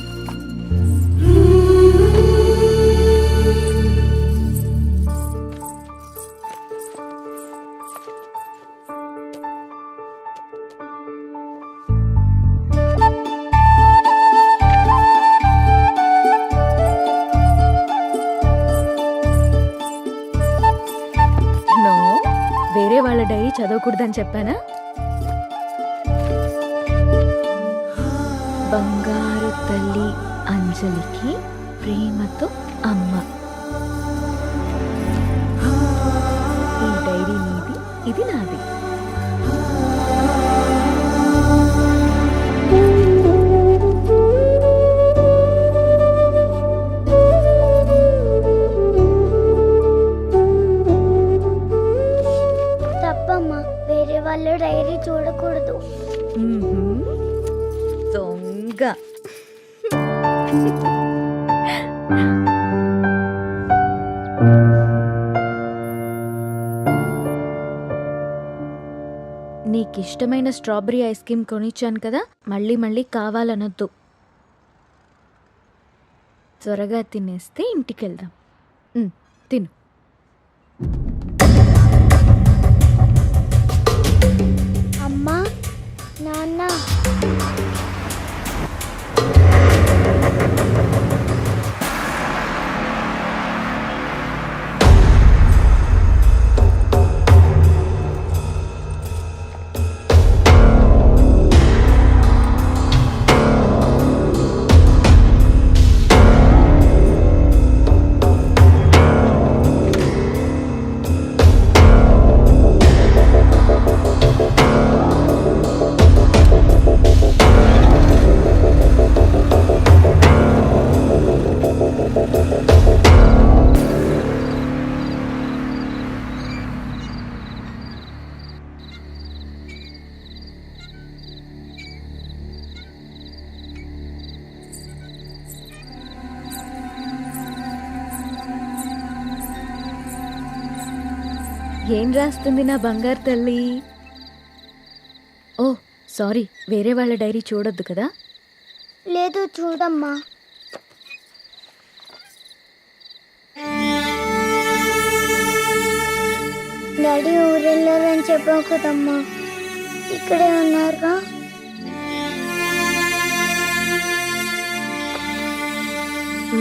వేరే వాళ్ళ డైరీ చదవకూడదని చెప్పానా? బంగారు తల్లి అంజలికి ప్రేమతో అమ్మ. ఈ డైరీ నీది, ఇది నాది. తప్పమ్మా, వేరే వాళ్ళ డైరీ చూడకూడదు. దొంగ. నీకిష్టమైన స్ట్రాబెరీ ఐస్ క్రీమ్ కొనిచ్చాను కదా, మళ్ళీ మళ్ళీ కావాలనొద్దు. త్వరగా తినేస్తే ఇంటికెళ్దాం. తిను. అమ్మా, నాన్న. ఏం రాస్తుంది నా బంగారు తల్లి? ఓ సారీ, వేరే వాళ్ళ డైరీ చూడొద్దు కదా. లేదు, చూడమ్మా. డాడీ ఊరెళ్ళారని చెప్పావు కదమ్మా, ఇక్కడే ఉన్నారుగా.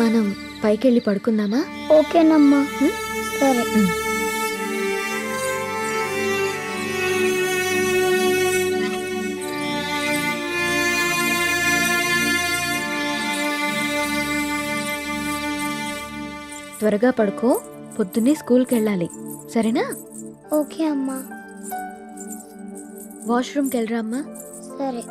మనం పైకెళ్ళి పడుకుందామా? ఓకేనమ్మా. సరే. త్వరగా పడుకో, పొద్దున్నే స్కూల్కి వెళ్ళాలి, సరేనా? ఓకే అమ్మా. వాష్రూమ్కి వెళ్ళరా అమ్మా. సరే.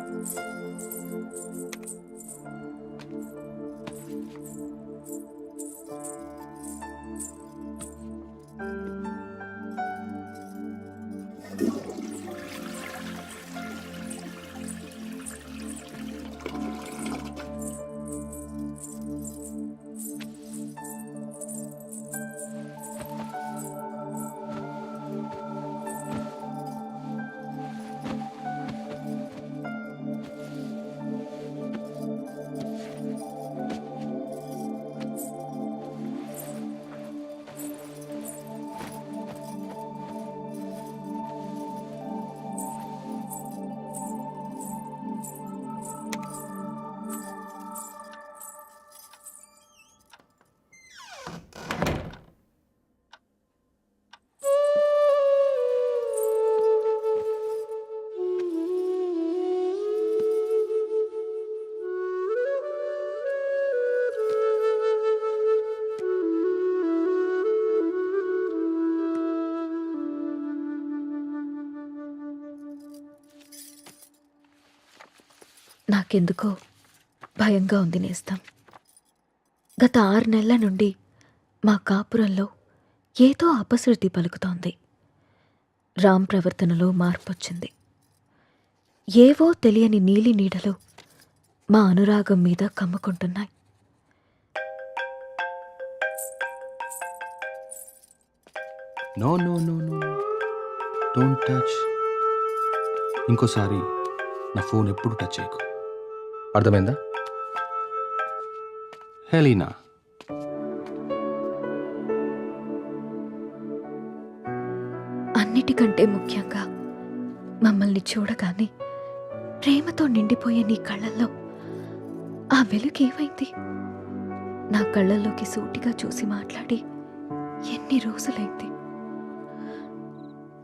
నాకెందుకో భయంగా ఉంది నేస్తం. గత 6 నెలల నుండి మా కాపురంలో ఏదో అపశృతి పలుకుతోంది. రామ్ ప్రవర్తనలో మార్పొచ్చింది. ఏవో తెలియని నీలి నీడలు మా అనురాగం మీద కమ్ముకుంటున్నాయి. No no no no don't touch. ఇంకోసారి నా ఫోన్ ఎప్పుడు టచ్ చేయకు, అర్థమైందా? హెలీనా, అన్నిటికంటే ముఖ్యంగా మమ్మల్ని చూడగానే ప్రేమతో నిండిపోయే నీ కళ్ళల్లో ఆ వెలుగు ఏమైంది? నా కళ్ళల్లోకి సూటిగా చూసి మాట్లాడి ఎన్ని రోజులైంది?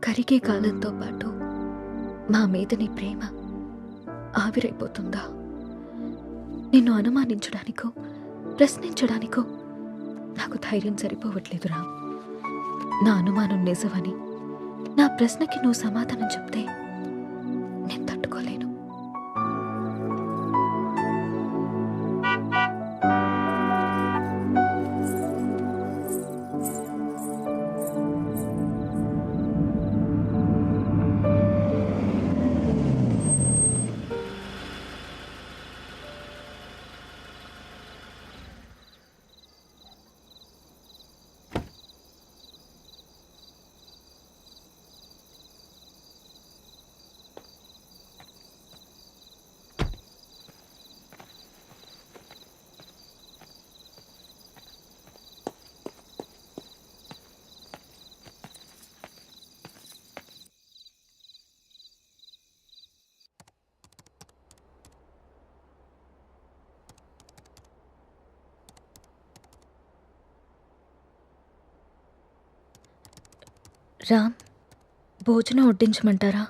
కరిగే కాలంతో పాటు మా మీద నీ ప్రేమ ఆవిరైపోతుందా? నిన్ను అనుమానించడానికో ప్రశ్నించడానికో నాకు ధైర్యం సరిపోవట్లేదు రామ్. నా అనుమానం నిజమని, నా ప్రశ్నకి నువ్వు సమాధానం చెప్తే నేను తట్టుకోలేను. రామ్, భోజనం వడ్డించమంటారా?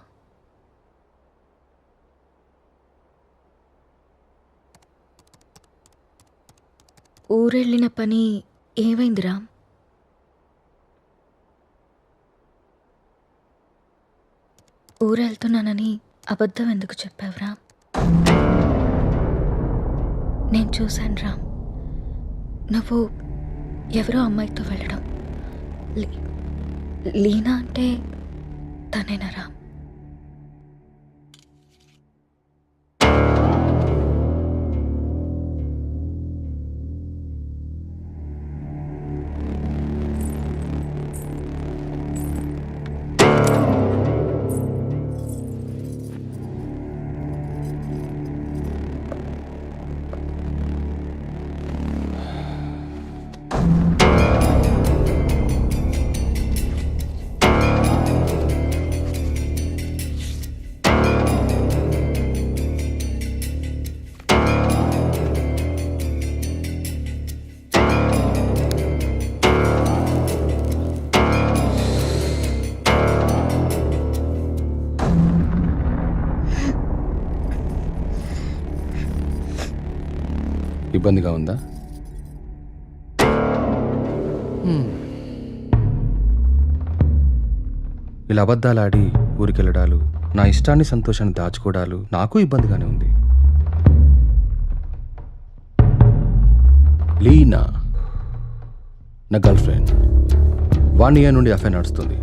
ఊరెళ్ళిన పని ఏమైంది రామ్? ఊరెళ్తున్నానని అబద్ధం ఎందుకు చెప్పావు రామ్? నేను చూశాను రామ్, నువ్వు ఎవరో అమ్మాయితో వెళ్ళడం. లీనా అంటే తనేనా రామ్? ఇబ్బందిగా ఉందా? ఇలా అబద్ధాలాడి ఊరికెళ్ళడాలు, నా ఇష్టాన్ని సంతోషాన్ని దాచుకోవడాలు నాకు ఇబ్బందిగానే ఉంది. లీనా నా గర్ల్ ఫ్రెండ్. 1 year నుండి అఫైర్ నడుస్తుంది.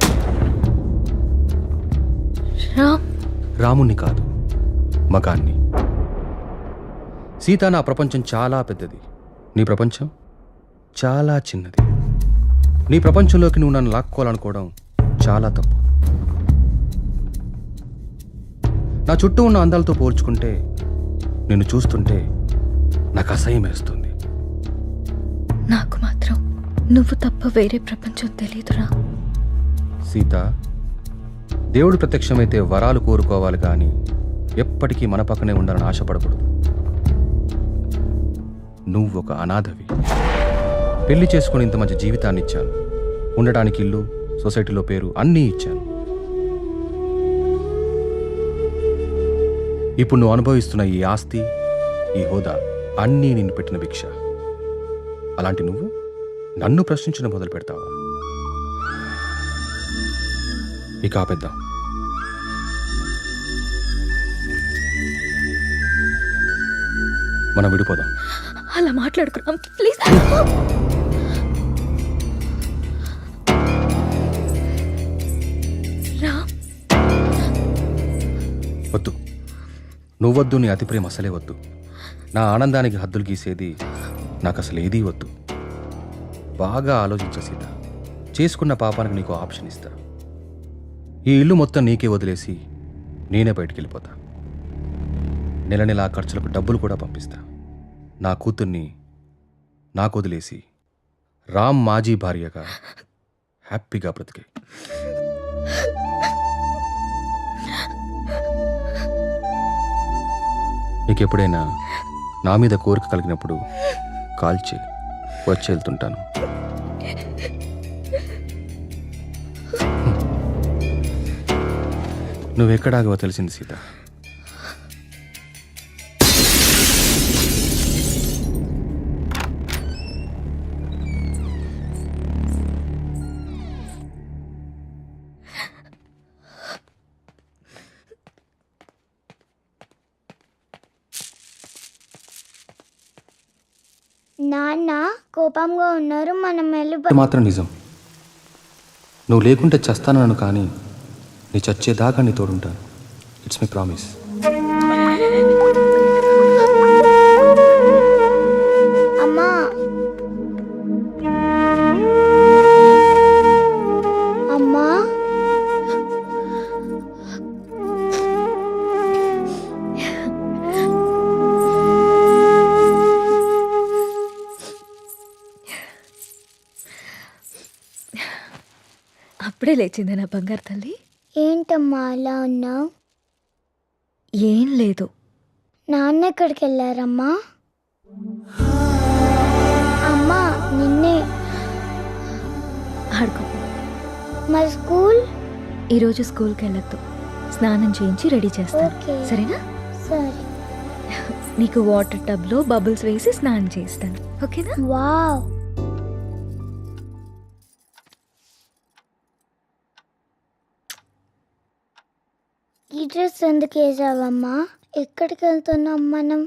రాముణ్ణి కాదు, మగాన్ని. సీత, నా ప్రపంచం చాలా పెద్దది, నీ ప్రపంచం చాలా చిన్నది. నీ ప్రపంచంలోకి నువ్వు నన్ను లాక్కోవాలనుకోవడం చాలా తప్పు. నా చుట్టూ ఉన్న అందాలతో పోల్చుకుంటే నిన్ను చూస్తుంటే నాకు అసహ్యం వేస్తుంది. నాకు మాత్రం నువ్వు తప్ప వేరే ప్రపంచం తెలీదురా. సీత, దేవుడు ప్రత్యక్షమైతే వరాలు కోరుకోవాలి కానీ ఎప్పటికీ మన పక్కనే ఉండాలని ఆశపడకూడదు. నువ్వు ఒక అనాథవి. పెళ్లి చేసుకుని ఇంత మంచి జీవితాన్ని ఇచ్చాను, ఉండడానికి ఇల్లు, సొసైటీలో పేరు అన్నీ ఇచ్చాను. ఇప్పుడు నువ్వు అనుభవిస్తున్న ఈ ఆస్తి, ఈ హోదా అన్నీ నిన్ను పెట్టిన భిక్ష. అలాంటి నువ్వు నన్ను ప్రశ్నించడం మొదలు పెడతావా? ఇక ఆపేద్దాం. మనం విడిపోదాం. అలా మాట్లాడుకు రామ్, ప్లీజ్. రామ్, వద్దు, నువ్వొద్దు, నీ అతి ప్రేమ అసలే వద్దు. నా ఆనందానికి హద్దులు గీసేది నాకు అసలు ఏదీ వద్దు. బాగా ఆలోచించ సీత, చేసుకున్న పాపానికి నీకు ఆప్షన్ ఇస్తా. ఈ ఇల్లు మొత్తం నీకే వదిలేసి నేనే బయటికి వెళ్ళిపోతా. నెల నెల ఆ ఖర్చులకు డబ్బులు కూడా పంపిస్తా. నా కూతుర్ని నాకు వదిలేసి రామ్ మాజీ భార్యగా హ్యాపీగా బ్రతికే. నీకెప్పుడైనా నా మీద కోరిక కలిగినప్పుడు కాల్ చేయి, వచ్చి వెళ్తుంటాను. నువ్వెక్కడాగవో తెలిసింది సీత. నాన్న కోపంగా ఉన్నారు, మనం వెళ్ళి ఇది మాత్రం నిజం. నువ్వు లేకుంటే చస్తానను, కానీ నీ చచ్చేదాకా నీ తోడుంటాను. It's my promise. అమ్మా, అమ్మా, అప్పుడే లేచిందా నా బంగారు తల్లి? ఏంటమ్మా అలా ఉన్నావు? ఏం లేదు. నాన్న ఎక్కడికి వెళ్ళారమ్మా? అమ్మా, నిన్నే. ఆడుకో. మరి స్కూల్? ఈరోజు స్కూల్కి వెళ్ళొద్దు. స్నానం చేయించి రెడీ చేస్తాను, ఓకే. సరేనా? సరే. నీకు వాటర్ టబ్లో బబుల్స్ వేసి స్నానం చేస్తాను, ఓకేనా? వావ్. ఈ డ్రెస్ ఎందుకు వేసావమ్మా? ఎక్కడికి వెళ్తున్నాం మనం?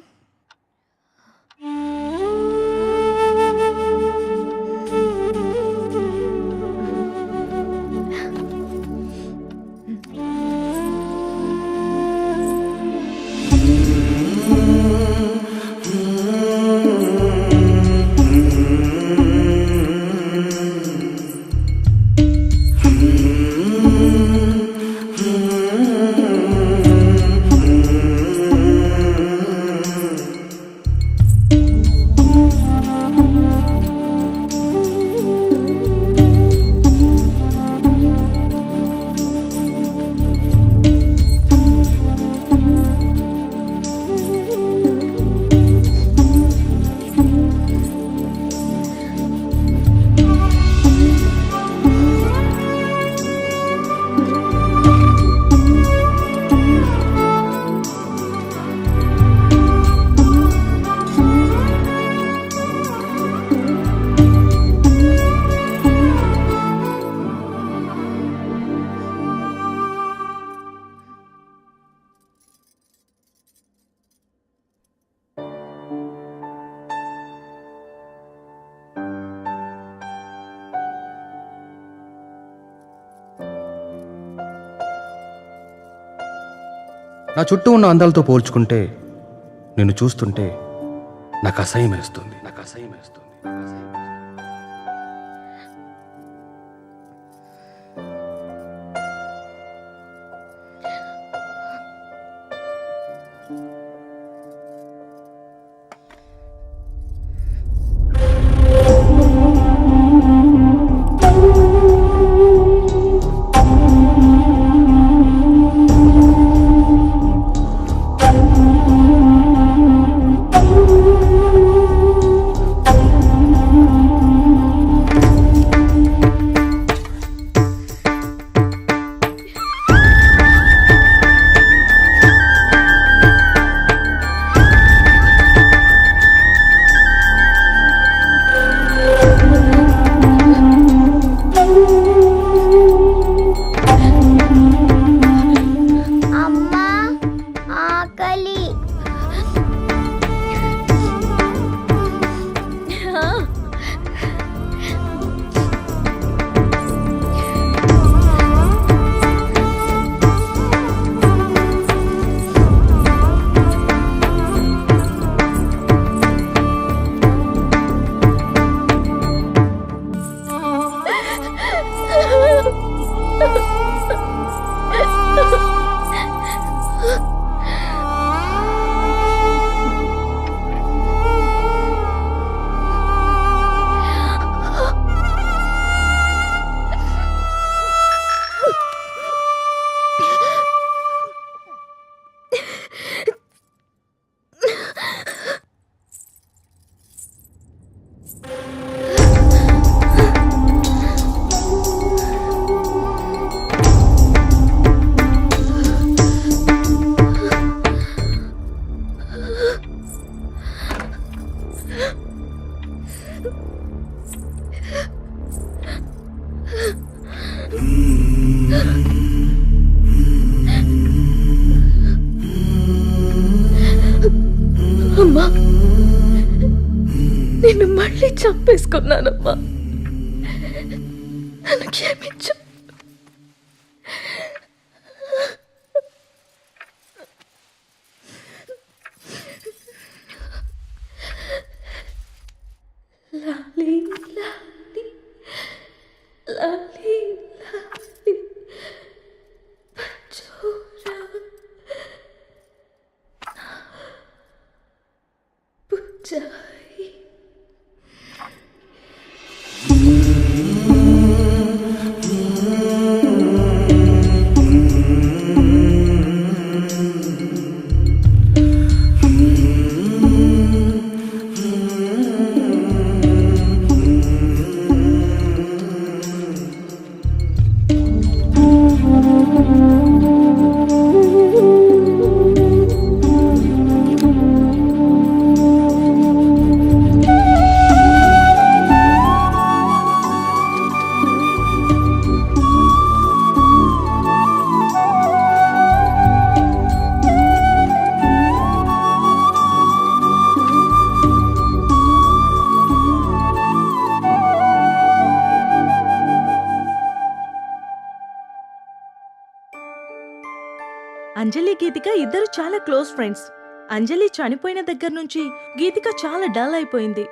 నా చుట్టూ ఉన్న అందాలతో పోల్చుకుంటే నిన్ను చూస్తుంటే నాకు అసహ్యం వేస్తుంది. అమ్మా, నిన్ను మళ్ళీ చంపేసుకున్నానమ్మా. నన్ను క్షమించు. లాలీ లాలీ లాలీ లాలీ పచ్చోరా పుచ్చాయి. అంజలి గీతిక ఇద్దరు చాలా క్లోజ్ ఫ్రెండ్స్. అంజలి చనిపోయిన దగ్గర నుంచి గీతిక చాలా డల్ అయిపోయింది.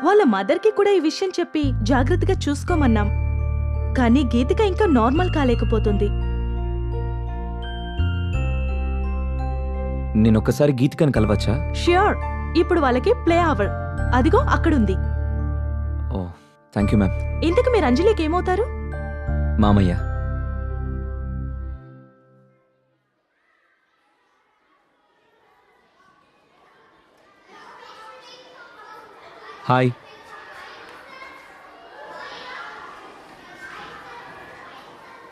వాళ్ళ మదర్కి కూడా ఈ విషయం చెప్పి జాగ్రత్తగా చూసుకోమన్నాం. కానీ గీతిక ఇంకా నార్మల్ కాలేకపోతుంది. నేనొక్కసారి గీతికను కలవచ్చా? ష్యూర్. ఇప్పుడు వాళ్ళకి ప్లే అవర్. అదిగో అక్కడుంది. ఓ థ్యాంక్ యూ మ్యామ్. ఇంతకు మీరు అంజలికి ఏమవుతారు? మామయ్య. హాయ్.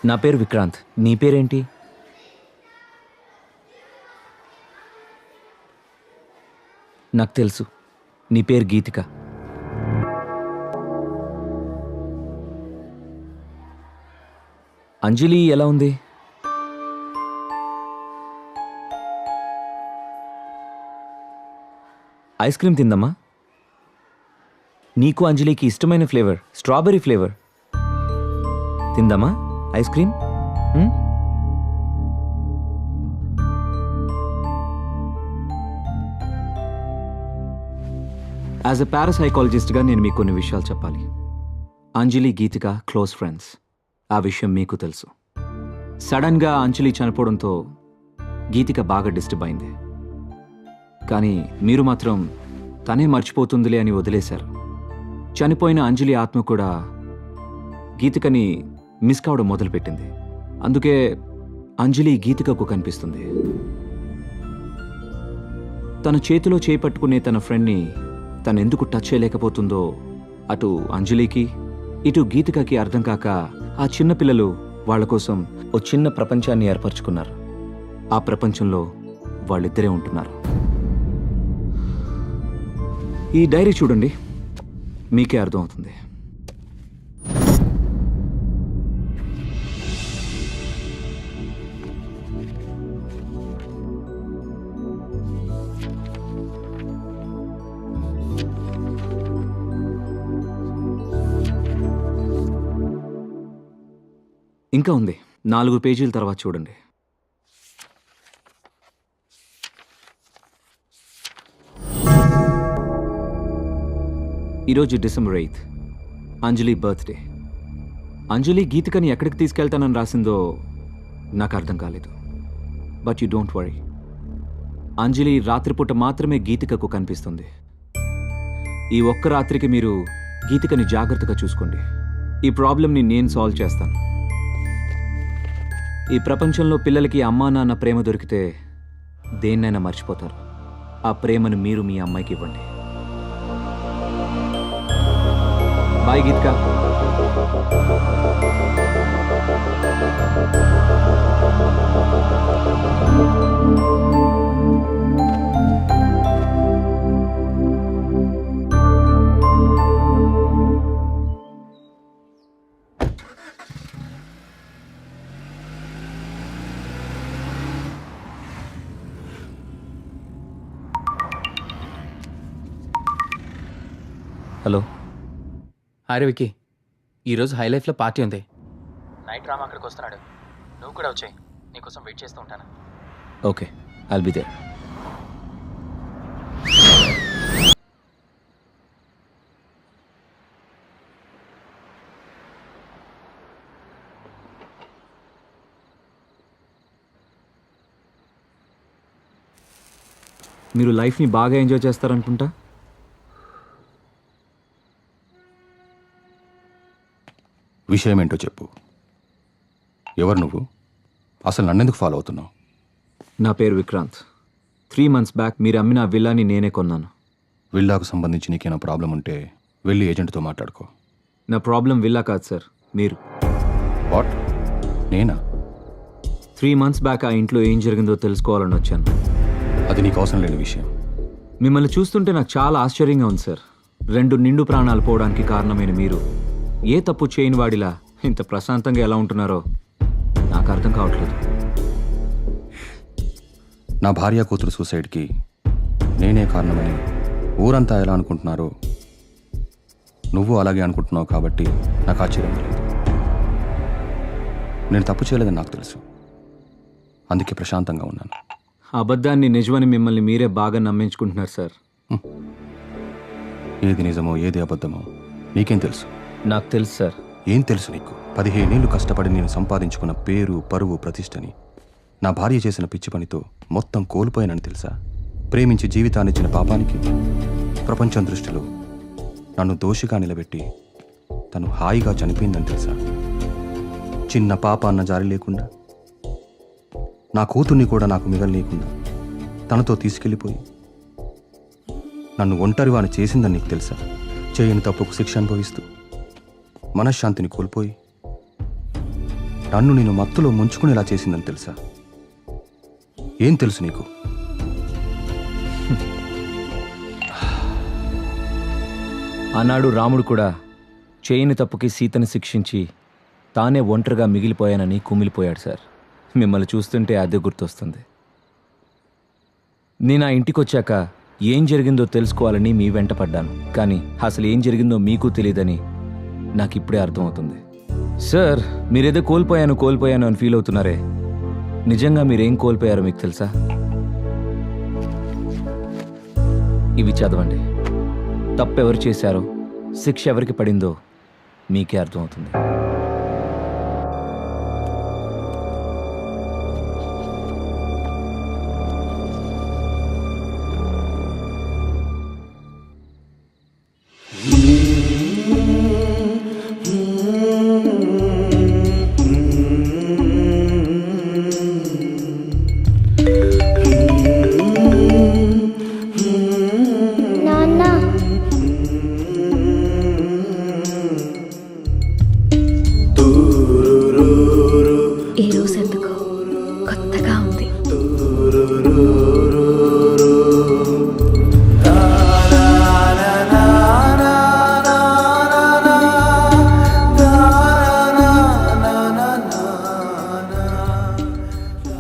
నా పేరు విక్రాంత్. నీ పేరేంటి? నాకు తెలుసు, నీ పేరు గీతిక. అంజలి ఎలా ఉంది? ఐస్ క్రీమ్ తిందమ్మా. నీకు అంజలికి ఇష్టమైన ఫ్లేవర్ స్ట్రాబెర్రీ ఫ్లేవర్. తిందామా ఐస్ క్రీమ్? యాజ్ ఎ పారాసైకాలజిస్ట్గా నేను మీకు కొన్ని విషయాలు చెప్పాలి. Anjali Geethika close friends. ఆ విషయం మీకు తెలుసు. సడన్గా అంజలి చనిపోవడంతో గీతిక బాగా డిస్టర్బ్ అయింది. కానీ మీరు మాత్రం తనే మర్చిపోతుందిలే అని వదిలేశారు. చనిపోయిన అంజలి ఆత్మ కూడా గీతికని మిస్ కావడం మొదలుపెట్టింది. అందుకే అంజలి గీతికకు కనిపిస్తుంది. తన చేతిలో చేపట్టుకునే తన ఫ్రెండ్ని తనెందుకు టచ్ చేయలేకపోతుందో అటు అంజలికి ఇటు గీతికకి అర్థం కాక ఆ చిన్న పిల్లలు వాళ్ళ కోసం ఓ చిన్న ప్రపంచాన్ని ఏర్పరచుకున్నారు. ఆ ప్రపంచంలో వాళ్ళిద్దరే ఉంటున్నారు. ఈ డైరీ చూడండి, మీకే అర్థమవుతుంది. ఇంకా ఉంది, 4 పేజీల తర్వాత చూడండి. ఈరోజు డిసెంబర్ 8th, అంజలి బర్త్డే. అంజలి గీతికని ఎక్కడికి తీసుకెళ్తానని రాసిందో నాకు అర్థం కాలేదు. బట్ యు డోంట్ వరీ, అంజలి రాత్రిపూట మాత్రమే గీతికకు కనిపిస్తుంది. ఈ ఒక్క రాత్రికి మీరు గీతికని జాగ్రత్తగా చూసుకోండి. ఈ ప్రాబ్లంని నేను సాల్వ్ చేస్తాను. ఈ ప్రపంచంలో పిల్లలకి అమ్మా నాన్న ప్రేమ దొరికితే దేన్నైనా మర్చిపోతారు. ఆ ప్రేమను మీరు మీ అమ్మాయికి ఇవ్వండి. బాయ్ గీతిక. హలో. హాయ్ విక్కీ, ఈరోజు హై లైఫ్లో పార్టీ ఉంది. నైట్ రామ్ అక్కడికి వస్తున్నాడు, నువ్వు కూడా వచ్చాయి, నీకోసం వెయిట్ చేస్తూ ఉంటాను. Okay, I'll be there. మీరు లైఫ్ని బాగా ఎంజాయ్ చేస్తారనుకుంటా. విషయం ఏంటో చెప్పు. ఎవరు నువ్వు? అసలు నన్నెందుకు ఫాలో అవుతున్నావు? నా పేరు విక్రాంత్. 3 months బ్యాక్ మీరు అమ్మిన ఆ విల్లాని నేనే కొన్నాను. విల్లాకు సంబంధించి నీకేమైనా ప్రాబ్లం ఉంటే వెళ్ళి ఏజెంట్తో మాట్లాడుకో. నా ప్రాబ్లం విల్లా కాదు సార్, మీరు. వాట్? నేనా? 3 months బ్యాక్ ఆ ఇంట్లో ఏం జరిగిందో తెలుసుకోవాలని వచ్చాను. అది నీకు అవసరం లేని విషయం. మిమ్మల్ని చూస్తుంటే నాకు చాలా ఆశ్చర్యంగా ఉంది సార్. 2 నిండు ప్రాణాలు పోవడానికి కారణమైన మీరు ఏ తప్పు చేయని వాడిలా ఇంత ప్రశాంతంగా ఎలా ఉంటున్నారో నాకు అర్థం కావట్లేదు. నా భార్య కూతురు సూసైడ్కి నేనే కారణమని ఊరంతా ఎలా అనుకుంటున్నారో నువ్వు అలాగే అనుకుంటున్నావు కాబట్టి నాకు ఆశ్చర్యం లేదు. నేను తప్పు చేయలేదని నాకు తెలుసు, అందుకే ప్రశాంతంగా ఉన్నాను. అబద్ధాన్ని నిజమని మిమ్మల్ని మీరే బాగా నమ్మించుకుంటున్నారు సార్. ఏది నిజమో ఏది అబద్ధమో నీకేం తెలుసు? నాకు తెలుసు సార్. ఏం తెలుసు నీకు? 15 ఏళ్ళు కష్టపడి నేను సంపాదించుకున్న పేరు, పరువు, ప్రతిష్టని నా భార్య చేసిన పిచ్చి పనితో మొత్తం కోల్పోయానని తెలుసా? ప్రేమించి జీవితాన్నిచ్చిన పాపానికి ప్రపంచం దృష్టిలో నన్ను దోషిగా నిలబెట్టి తను హాయిగా చనిపోయిందని తెలుసా? చిన్న పాప అన్న జారి లేకుండా, నా కూతుర్ని కూడా నాకు మిగలలేకుండా తనతో తీసుకెళ్ళిపోయి నన్ను ఒంటరివాని చేసిందని నీకు తెలుసా? చేయని తప్పుకు శిక్ష అనుభవిస్తూ మనశ్శాంతిని కోల్పోయి నన్ను నేను మత్తులో ముంచుకునేలా చేసిందని తెలుసా? ఏం తెలుసు నీకు? ఆనాడు రాముడు కూడా చేయని తప్పుకి సీతని శిక్షించి తానే ఒంటరిగా మిగిలిపోయానని కుమిలిపోయాడు సార్. మిమ్మల్ని చూస్తుంటే అదే గుర్తొస్తుంది. నేను ఆ ఇంటికి వచ్చాక ఏం జరిగిందో తెలుసుకోవాలని మీ వెంట పడ్డాను. కానీ అసలు ఏం జరిగిందో మీకు తెలియదని నాకు ఇప్పుడే అర్థమవుతుంది. సార్, మీరేదో కోల్పోయాను అని ఫీల్ అవుతున్నారే, నిజంగా మీరేం కోల్పోయారో మీకు తెలుసా? ఇవి చదవండి. తప్పెవరు చేశారో, శిక్ష ఎవరికి పడిందో మీకే అర్థమవుతుంది. నాన్న, ఈ రోజు ఎందుకో కొత్తగా ఉంది.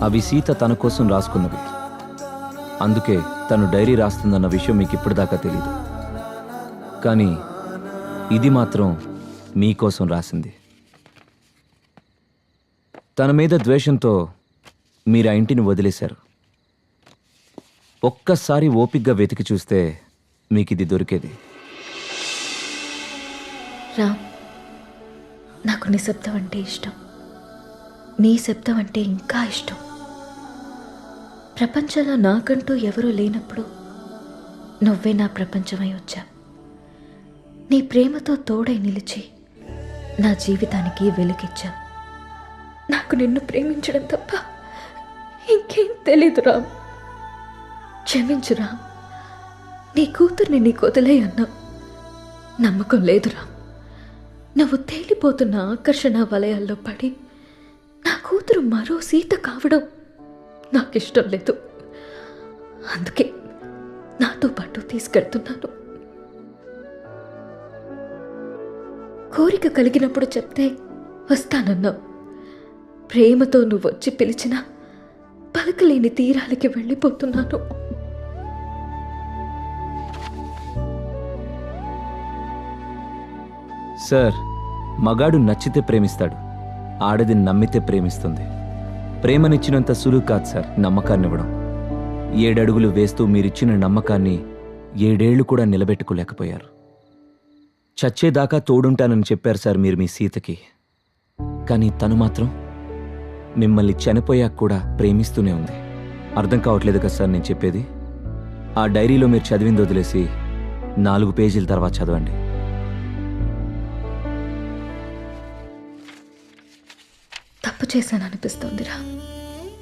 అవి సీత తన కోసం రాసుకున్నవి. అందుకే తను డైరీ రాస్తుందన్న విషయం మీకు ఇప్పటిదాకా తెలియదు. కానీ ఇది మాత్రం మీకోసం రాసింది. తన మీద ద్వేషంతో మీరు ఆ ఇంటిని వదిలేశారు. ఒక్కసారి ఓపిగ్గా వెతికి చూస్తే మీకు ఇది దొరికేది. రామ్, నాకు నిశ్శబ్దం అంటే ఇష్టం. నీ శబ్దం అంటే ఇంకా ఇష్టం. ప్రపంచంలో నాకంటూ ఎవరూ లేనప్పుడు నువ్వే నా ప్రపంచమై వచ్చా. నీ ప్రేమతో తోడై నిలిచి నా జీవితానికి వెలుగిచ్చా. నాకు నిన్ను ప్రేమించడం తప్ప ఇంకేం తెలీదు రామ్. క్షమించు రామ్. నీ కూతుర్ని నీకు వదిలే అన్నా నమ్మకం లేదు రామ్. నువ్వు తేలిపోతున్న ఆకర్షణ వలయాల్లో పడి నా కూతురు మరో సీత కావడం నాకు ఇష్టం లేదు. అందుకే నాతో పాటు తీసుకెళ్తున్నాను. కోరిక కలిగినప్పుడు చెప్తే వస్తానన్నావు. ప్రేమతో నువ్వు వచ్చి పిలిచినా పలకలేని తీరాలకి వెళ్ళిపోతున్నాను. సార్, మగాడు నచ్చితే ప్రేమిస్తాడు, ఆడది నమ్మితే ప్రేమిస్తుంది. ప్రేమనిచ్చినంత సులువు కాదు సార్ నమ్మకాన్ని ఇవ్వడం. 7 అడుగులు వేస్తూ మీరిచ్చిన నమ్మకాన్ని 7 ఏళ్లు కూడా నిలబెట్టుకోలేకపోయారు. చచ్చేదాకా తోడుంటానని చెప్పారు సార్ మీరు మీ సీతకి. కానీ తను మాత్రం మిమ్మల్ని చనిపోయాక కూడా ప్రేమిస్తూనే ఉంది. అర్థం కావట్లేదు కదా సార్ నేను చెప్పేది? ఆ డైరీలో మీరు చదివింది వదిలేసి 4 పేజీల తర్వాత చదవండి. తప్పు చేశాననిపిస్తోందిరా.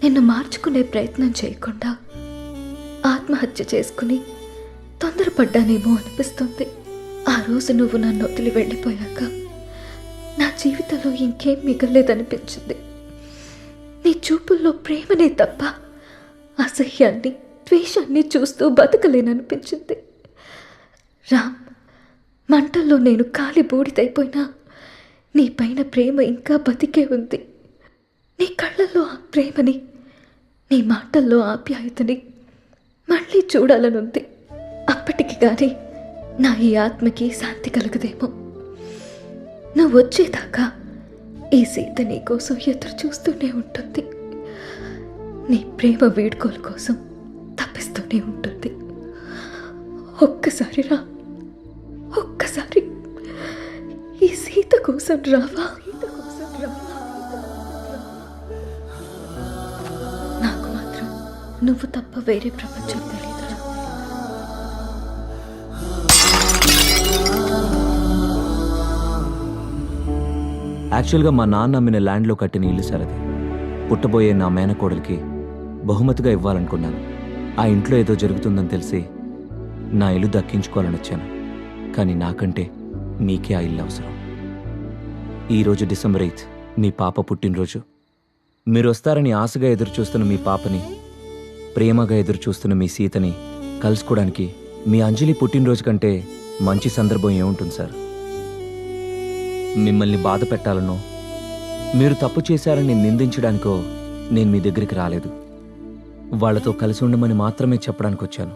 నిన్ను మార్చుకునే ప్రయత్నం చేయకుండా ఆత్మహత్య చేసుకుని తొందరపడ్డానేమో అనిపిస్తుంది. ఆ రోజు నువ్వు నన్ను వదిలి వెళ్ళిపోయాక నా జీవితంలో ఇంకేం మిగలేదనిపించింది. నీ చూపుల్లో ప్రేమనే తప్ప అసహ్యాన్ని, ద్వేషాన్ని చూస్తూ బతకలేననిపించింది. రామ్, మంటల్లో నేను కాలి బూడిదైపోయినా నీ పైన ప్రేమ ఇంకా బతికే ఉంది. నీ కళ్ళల్లో ఆ ప్రేమని, నీ మాటల్లో ఆప్యాయతని మళ్ళీ చూడాలనుంది. అప్పటికి కానీ నా ఈ ఆత్మకి శాంతి కలగదేమో. నువ్వు వచ్చేదాకా ఈ సీత నీ కోసం ఎదురు చూస్తూనే ఉంటుంది. నీ ప్రేమ వీడ్కోలు కోసం తప్పిస్తూనే ఉంటుంది. ఒక్కసారి రా, ఒక్కసారి ఈ సీత కోసం రావా? నాకు మాత్రం నువ్వు తప్ప వేరే ప్రపంచం తెలియదురా. యాక్చువల్గా మా నాన్న అమ్మిన ల్యాండ్లో కట్టిన ఇల్లు సార్ అది. పుట్టబోయే నా మేనకోడలికి బహుమతిగా ఇవ్వాలనుకున్నాను. ఆ ఇంట్లో ఏదో జరుగుతుందని తెలిసి నా ఇల్లు దక్కించుకోవాలని వచ్చాను. కానీ నాకంటే మీకే ఆ ఇల్లు అవసరం. ఈరోజు డిసెంబర్ 8 మీ పాప పుట్టినరోజు. మీరు వస్తారని ఆశగా ఎదురు చూస్తున్న మీ పాపని, ప్రేమగా ఎదురు చూస్తున్న మీ సీతని కలుసుకోవడానికి మీ అంజలి పుట్టినరోజు కంటే మంచి సందర్భం ఏముంటుంది సార్? మిమ్మల్ని బాధ పెట్టాలనో, మీరు తప్పు చేశారని నిందించడానికో నేను మీ దగ్గరికి రాలేదు. వాళ్లతో కలిసి ఉండమని మాత్రమే చెప్పడానికి వచ్చాను.